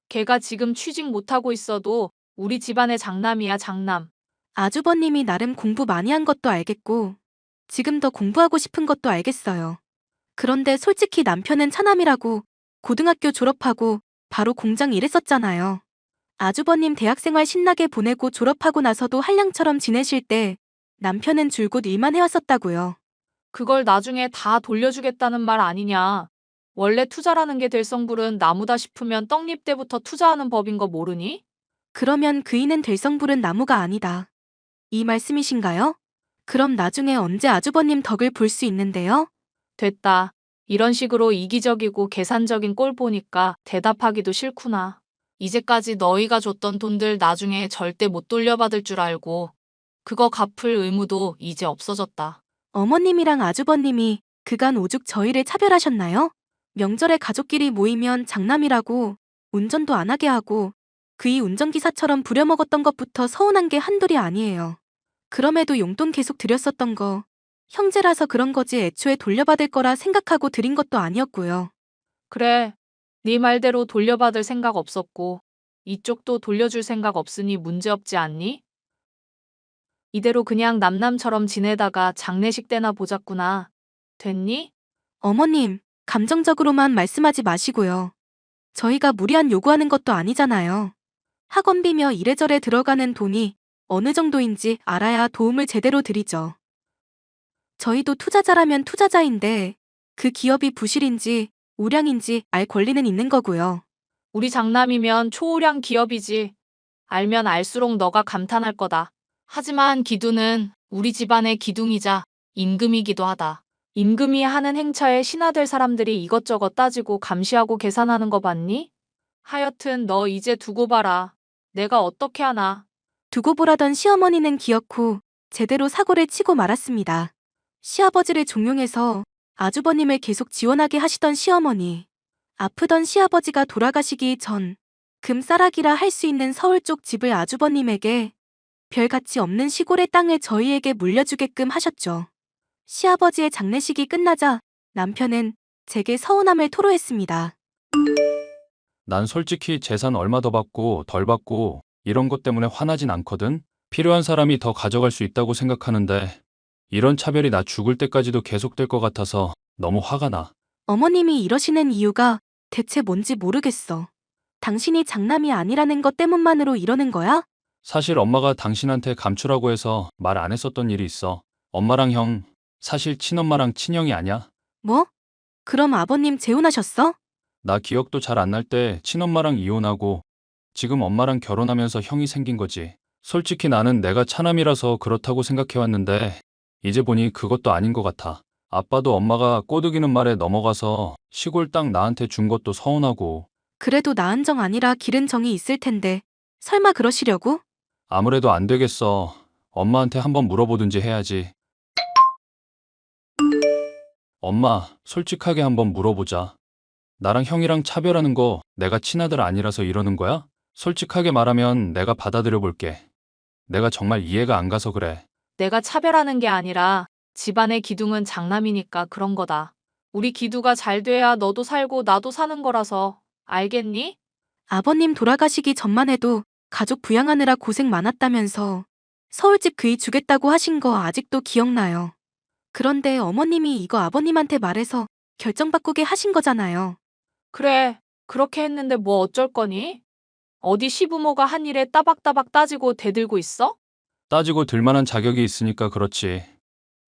걔가 지금 취직 못하고 있어도 우리 집안의 장남이야, 장남. 아주버님이 나름 공부 많이 한 것도 알겠고 지금 더 공부하고 싶은 것도 알겠어요. 그런데 솔직히 남편은 차남이라고 고등학교 졸업하고 바로 공장 일했었잖아요. 아주버님 대학생활 신나게 보내고 졸업하고 나서도 한량처럼 지내실 때 남편은 줄곧 일만 해왔었다고요. 그걸 나중에 다 돌려주겠다는 말 아니냐. 원래 투자라는 게 될성불은 나무다 싶으면 떡잎 때부터 투자하는 법인 거 모르니? 그러면 그이는 될성부른 나무가 아니다. 이 말씀이신가요? 그럼 나중에 언제 아주버님 덕을 볼 수 있는데요? 됐다. 이런 식으로 이기적이고 계산적인 꼴 보니까 대답하기도 싫구나. 이제까지 너희가 줬던 돈들 나중에 절대 못 돌려받을 줄 알고 그거 갚을 의무도 이제 없어졌다. 어머님이랑 아주버님이 그간 오죽 저희를 차별하셨나요? 명절에 가족끼리 모이면 장남이라고 운전도 안 하게 하고 그이 운전기사처럼 부려먹었던 것부터 서운한 게 한둘이 아니에요. 그럼에도 용돈 계속 드렸었던 거 형제라서 그런 거지 애초에 돌려받을 거라 생각하고 드린 것도 아니었고요. 그래, 네 말대로 돌려받을 생각 없었고 이쪽도 돌려줄 생각 없으니 문제없지 않니? 이대로 그냥 남남처럼 지내다가 장례식 때나 보자꾸나. 됐니? 어머님, 감정적으로만 말씀하지 마시고요. 저희가 무리한 요구하는 것도 아니잖아요. 학원비며 이래저래 들어가는 돈이 어느 정도인지 알아야 도움을 제대로 드리죠. 저희도 투자자라면 투자자인데 그 기업이 부실인지 우량인지 알 권리는 있는 거고요. 우리 장남이면 초우량 기업이지. 알면 알수록 너가 감탄할 거다. 하지만 기두는 우리 집안의 기둥이자 임금이기도 하다. 임금이 하는 행차에 신하될 사람들이 이것저것 따지고 감시하고 계산하는 거 봤니? 하여튼 너 이제 두고 봐라. 내가 어떻게 하나. 두고 보라던 시어머니는 기어코 제대로 사고를 치고 말았습니다. 시아버지를 종용해서 아주버님을 계속 지원하게 하시던 시어머니. 아프던 시아버지가 돌아가시기 전 금싸라기라 할 수 있는 서울 쪽 집을 아주버님에게 별 가치 없는 시골의 땅을 저희에게 물려주게끔 하셨죠. 시아버지의 장례식이 끝나자 남편은 제게 서운함을 토로했습니다. 난 솔직히 재산 얼마 더 받고 덜 받고 이런 것 때문에 화나진 않거든. 필요한 사람이 더 가져갈 수 있다고 생각하는데 이런 차별이 나 죽을 때까지도 계속될 것 같아서 너무 화가 나. 어머님이 이러시는 이유가 대체 뭔지 모르겠어. 당신이 장남이 아니라는 것 때문만으로 이러는 거야? 사실 엄마가 당신한테 감추라고 해서 말 안 했었던 일이 있어. 엄마랑 형, 사실 친엄마랑 친형이 아니야. 뭐? 그럼 아버님 재혼하셨어? 나 기억도 잘 안 날 때 친엄마랑 이혼하고 지금 엄마랑 결혼하면서 형이 생긴 거지. 솔직히 나는 내가 차남이라서 그렇다고 생각해왔는데 이제 보니 그것도 아닌 것 같아. 아빠도 엄마가 꼬드기는 말에 넘어가서 시골 땅 나한테 준 것도 서운하고 그래도 낳은 정 아니라 기른 정이 있을 텐데 설마 그러시려고? 아무래도 안 되겠어. 엄마한테 한번 물어보든지 해야지. 엄마, 솔직하게 한번 물어보자. 나랑 형이랑 차별하는 거 내가 친아들 아니라서 이러는 거야? 솔직하게 말하면 내가 받아들여 볼게. 내가 정말 이해가 안 가서 그래. 내가 차별하는 게 아니라 집안의 기둥은 장남이니까 그런 거다. 우리 기두가 잘 돼야 너도 살고 나도 사는 거라서. 알겠니? 아버님 돌아가시기 전만 해도 가족 부양하느라 고생 많았다면서 서울집 그이 주겠다고 하신 거 아직도 기억나요. 그런데 어머님이 이거 아버님한테 말해서 결정 바꾸게 하신 거잖아요. 그래, 그렇게 했는데 뭐 어쩔 거니? 어디 시부모가 한 일에 따박따박 따지고 대들고 있어? 따지고 들만한 자격이 있으니까 그렇지.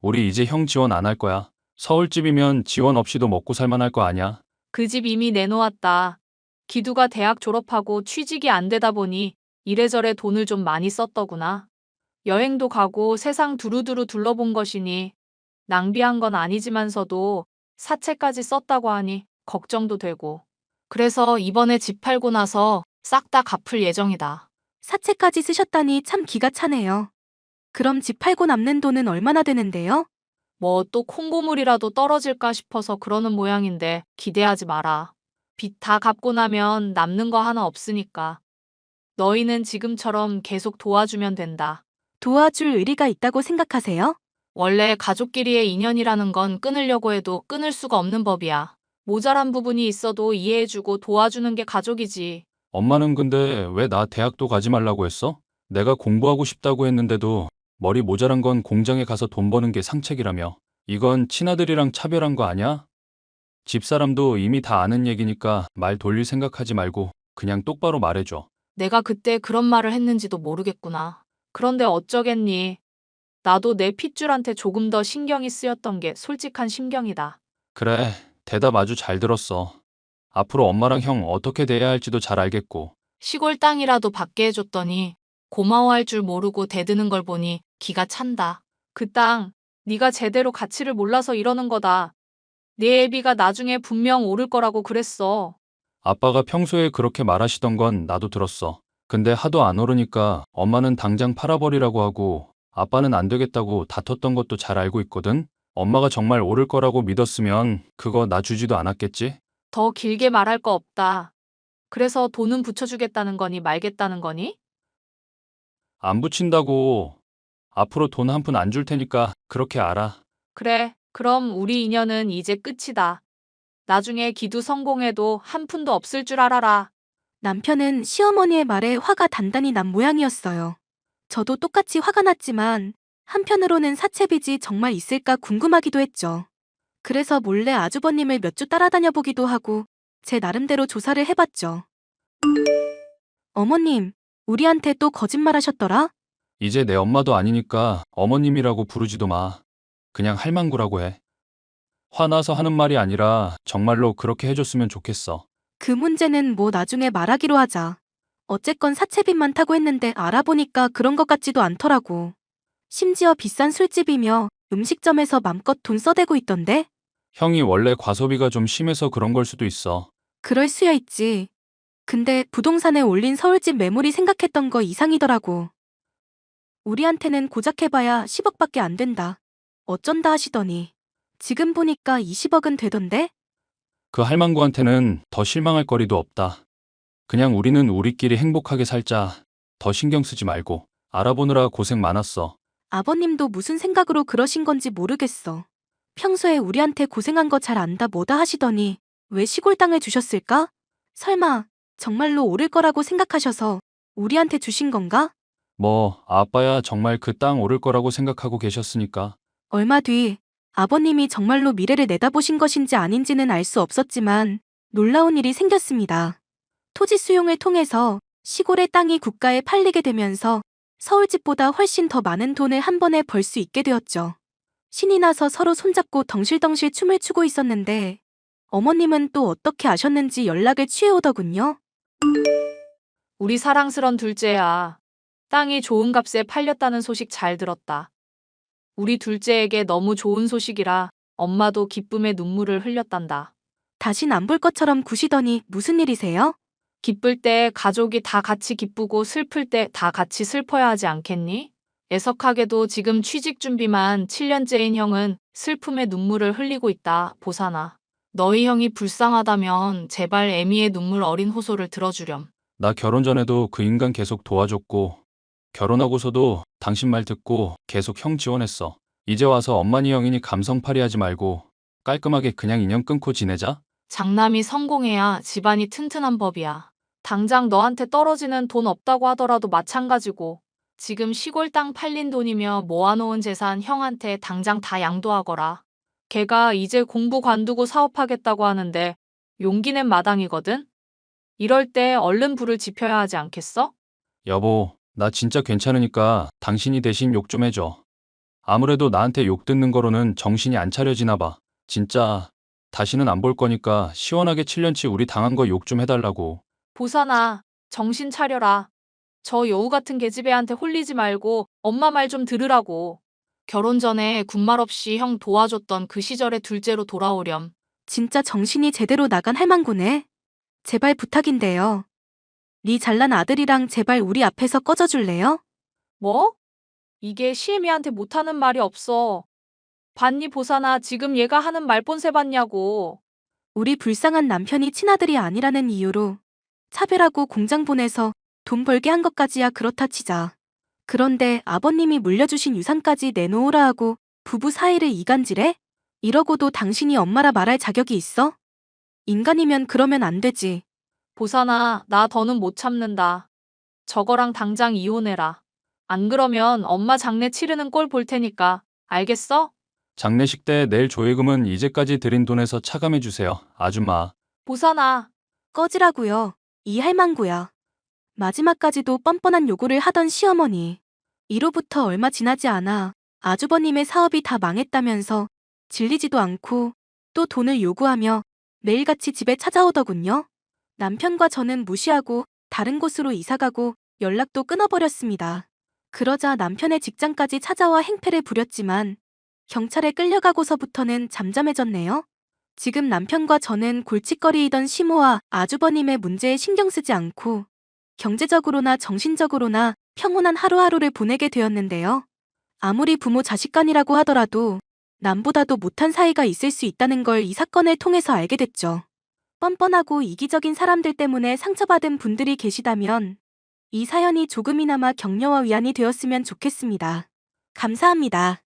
우리 이제 형 지원 안 할 거야. 서울집이면 지원 없이도 먹고 살만할 거 아니야. 그 집 이미 내놓았다. 기두가 대학 졸업하고 취직이 안 되다 보니 이래저래 돈을 좀 많이 썼더구나. 여행도 가고 세상 두루두루 둘러본 것이니 낭비한 건 아니지만서도 사채까지 썼다고 하니 걱정도 되고. 그래서 이번에 집 팔고 나서 싹 다 갚을 예정이다. 사채까지 쓰셨다니 참 기가 차네요. 그럼 집 팔고 남는 돈은 얼마나 되는데요? 뭐 또 콩고물이라도 떨어질까 싶어서 그러는 모양인데 기대하지 마라. 빚 다 갚고 나면 남는 거 하나 없으니까. 너희는 지금처럼 계속 도와주면 된다. 도와줄 의리가 있다고 생각하세요? 원래 가족끼리의 인연이라는 건 끊으려고 해도 끊을 수가 없는 법이야. 모자란 부분이 있어도 이해해주고 도와주는 게 가족이지. 엄마는 근데 왜 나 대학도 가지 말라고 했어? 내가 공부하고 싶다고 했는데도 머리 모자란 건 공장에 가서 돈 버는 게 상책이라며. 이건 친아들이랑 차별한 거 아니야? 집사람도 이미 다 아는 얘기니까 말 돌릴 생각하지 말고 그냥 똑바로 말해줘. 내가 그때 그런 말을 했는지도 모르겠구나. 그런데 어쩌겠니. 나도 내 핏줄한테 조금 더 신경이 쓰였던 게 솔직한 심경이다. 그래, 대답 아주 잘 들었어. 앞으로 엄마랑 형 어떻게 대해야 할지도 잘 알겠고. 시골 땅이라도 받게 해줬더니 고마워할 줄 모르고 대드는 걸 보니 기가 찬다. 그 땅, 네가 제대로 가치를 몰라서 이러는 거다. 내 애비가 나중에 분명 오를 거라고 그랬어. 아빠가 평소에 그렇게 말하시던 건 나도 들었어. 근데 하도 안 오르니까 엄마는 당장 팔아버리라고 하고 아빠는 안 되겠다고 다퉜던 것도 잘 알고 있거든. 엄마가 정말 오를 거라고 믿었으면 그거 나 주지도 않았겠지? 더 길게 말할 거 없다. 그래서 돈은 붙여주겠다는 거니 말겠다는 거니? 안 붙인다고. 앞으로 돈 한 푼 안 줄 테니까 그렇게 알아. 그래, 그럼 우리 인연은 이제 끝이다. 나중에 기두 성공해도 한 푼도 없을 줄 알아라. 남편은 시어머니의 말에 화가 단단히 난 모양이었어요. 저도 똑같이 화가 났지만 한편으로는 사채빚이 정말 있을까 궁금하기도 했죠. 그래서 몰래 아주버님을 몇 주 따라다녀 보기도 하고 제 나름대로 조사를 해봤죠. 어머님, 우리한테 또 거짓말하셨더라? 이제 내 엄마도 아니니까 어머님이라고 부르지도 마. 그냥 할망구라고 해. 화나서 하는 말이 아니라 정말로 그렇게 해줬으면 좋겠어. 그 문제는 뭐 나중에 말하기로 하자. 어쨌건 사채빚 많다고 했는데 알아보니까 그런 것 같지도 않더라고. 심지어 비싼 술집이며 음식점에서 맘껏 돈 써대고 있던데? 형이 원래 과소비가 좀 심해서 그런 걸 수도 있어. 그럴 수야 있지. 근데 부동산에 올린 서울집 매물이 생각했던 거 이상이더라고. 우리한테는 고작 해봐야 10억밖에 안 된다. 어쩐다 하시더니 지금 보니까 20억은 되던데? 그 할망구한테는 더 실망할 거리도 없다. 그냥 우리는 우리끼리 행복하게 살자. 더 신경 쓰지 말고. 알아보느라 고생 많았어. 아버님도 무슨 생각으로 그러신 건지 모르겠어. 평소에 우리한테 고생한 거 잘 안다 뭐다 하시더니 왜 시골 땅을 주셨을까? 설마 정말로 오를 거라고 생각하셔서 우리한테 주신 건가? 뭐 아빠야 정말 그 땅 오를 거라고 생각하고 계셨으니까. 얼마 뒤 아버님이 정말로 미래를 내다보신 것인지 아닌지는 알 수 없었지만 놀라운 일이 생겼습니다. 토지 수용을 통해서 시골의 땅이 국가에 팔리게 되면서 서울집보다 훨씬 더 많은 돈을 한 번에 벌 수 있게 되었죠. 신이 나서 서로 손잡고 덩실덩실 춤을 추고 있었는데 어머님은 또 어떻게 아셨는지 연락을 취해오더군요. 우리 사랑스런 둘째야. 땅이 좋은 값에 팔렸다는 소식 잘 들었다. 우리 둘째에게 너무 좋은 소식이라 엄마도 기쁨의 눈물을 흘렸단다. 다신 안 볼 것처럼 구시더니 무슨 일이세요? 기쁠 때 가족이 다 같이 기쁘고 슬플 때 다 같이 슬퍼야 하지 않겠니? 애석하게도 지금 취직 준비만 7년째인 형은 슬픔의 눈물을 흘리고 있다, 보사나. 너희 형이 불쌍하다면 제발 애미의 눈물 어린 호소를 들어주렴. 나 결혼 전에도 그 인간 계속 도와줬고, 결혼하고서도 당신 말 듣고 계속 형 지원했어. 이제 와서 엄마니 형이니 감성팔이 하지 말고 깔끔하게 그냥 인연 끊고 지내자. 장남이 성공해야 집안이 튼튼한 법이야. 당장 너한테 떨어지는 돈 없다고 하더라도 마찬가지고 지금 시골 땅 팔린 돈이며 모아놓은 재산 형한테 당장 다 양도하거라. 걔가 이제 공부 관두고 사업하겠다고 하는데 용기 낸 마당이거든? 이럴 때 얼른 불을 지펴야 하지 않겠어? 여보, 나 진짜 괜찮으니까 당신이 대신 욕 좀 해줘. 아무래도 나한테 욕 듣는 거로는 정신이 안 차려지나 봐. 진짜 다시는 안 볼 거니까 시원하게 7년치 우리 당한 거 욕 좀 해달라고. 보사나, 정신 차려라. 저 여우 같은 계집애한테 홀리지 말고 엄마 말 좀 들으라고. 결혼 전에 군말 없이 형 도와줬던 그 시절의 둘째로 돌아오렴. 진짜 정신이 제대로 나간 할망구네. 제발 부탁인데요. 네 잘난 아들이랑 제발 우리 앞에서 꺼져줄래요? 뭐? 이게 시애미한테 못하는 말이 없어. 봤니 보사나 지금 얘가 하는 말본새 봤냐고. 우리 불쌍한 남편이 친아들이 아니라는 이유로 차별하고 공장 보내서 돈 벌게 한 것까지야 그렇다 치자. 그런데 아버님이 물려주신 유산까지 내놓으라 하고 부부 사이를 이간질해? 이러고도 당신이 엄마라 말할 자격이 있어? 인간이면 그러면 안 되지. 보사나, 나 더는 못 참는다. 저거랑 당장 이혼해라. 안 그러면 엄마 장례 치르는 꼴 볼 테니까. 알겠어? 장례식 때 내일 조회금은 이제까지 드린 돈에서 차감해주세요, 아줌마. 보사나, 꺼지라고요. 이 할망구야. 마지막까지도 뻔뻔한 요구를 하던 시어머니. 이로부터 얼마 지나지 않아 아주버님의 사업이 다 망했다면서 질리지도 않고 또 돈을 요구하며 매일같이 집에 찾아오더군요. 남편과 저는 무시하고 다른 곳으로 이사가고 연락도 끊어버렸습니다. 그러자 남편의 직장까지 찾아와 행패를 부렸지만 경찰에 끌려가고서부터는 잠잠해졌네요. 지금 남편과 저는 골칫거리이던 시모와 아주버님의 문제에 신경 쓰지 않고 경제적으로나 정신적으로나 평온한 하루하루를 보내게 되었는데요. 아무리 부모 자식 간이라고 하더라도 남보다도 못한 사이가 있을 수 있다는 걸 이 사건을 통해서 알게 됐죠. 뻔뻔하고 이기적인 사람들 때문에 상처받은 분들이 계시다면 이 사연이 조금이나마 격려와 위안이 되었으면 좋겠습니다. 감사합니다.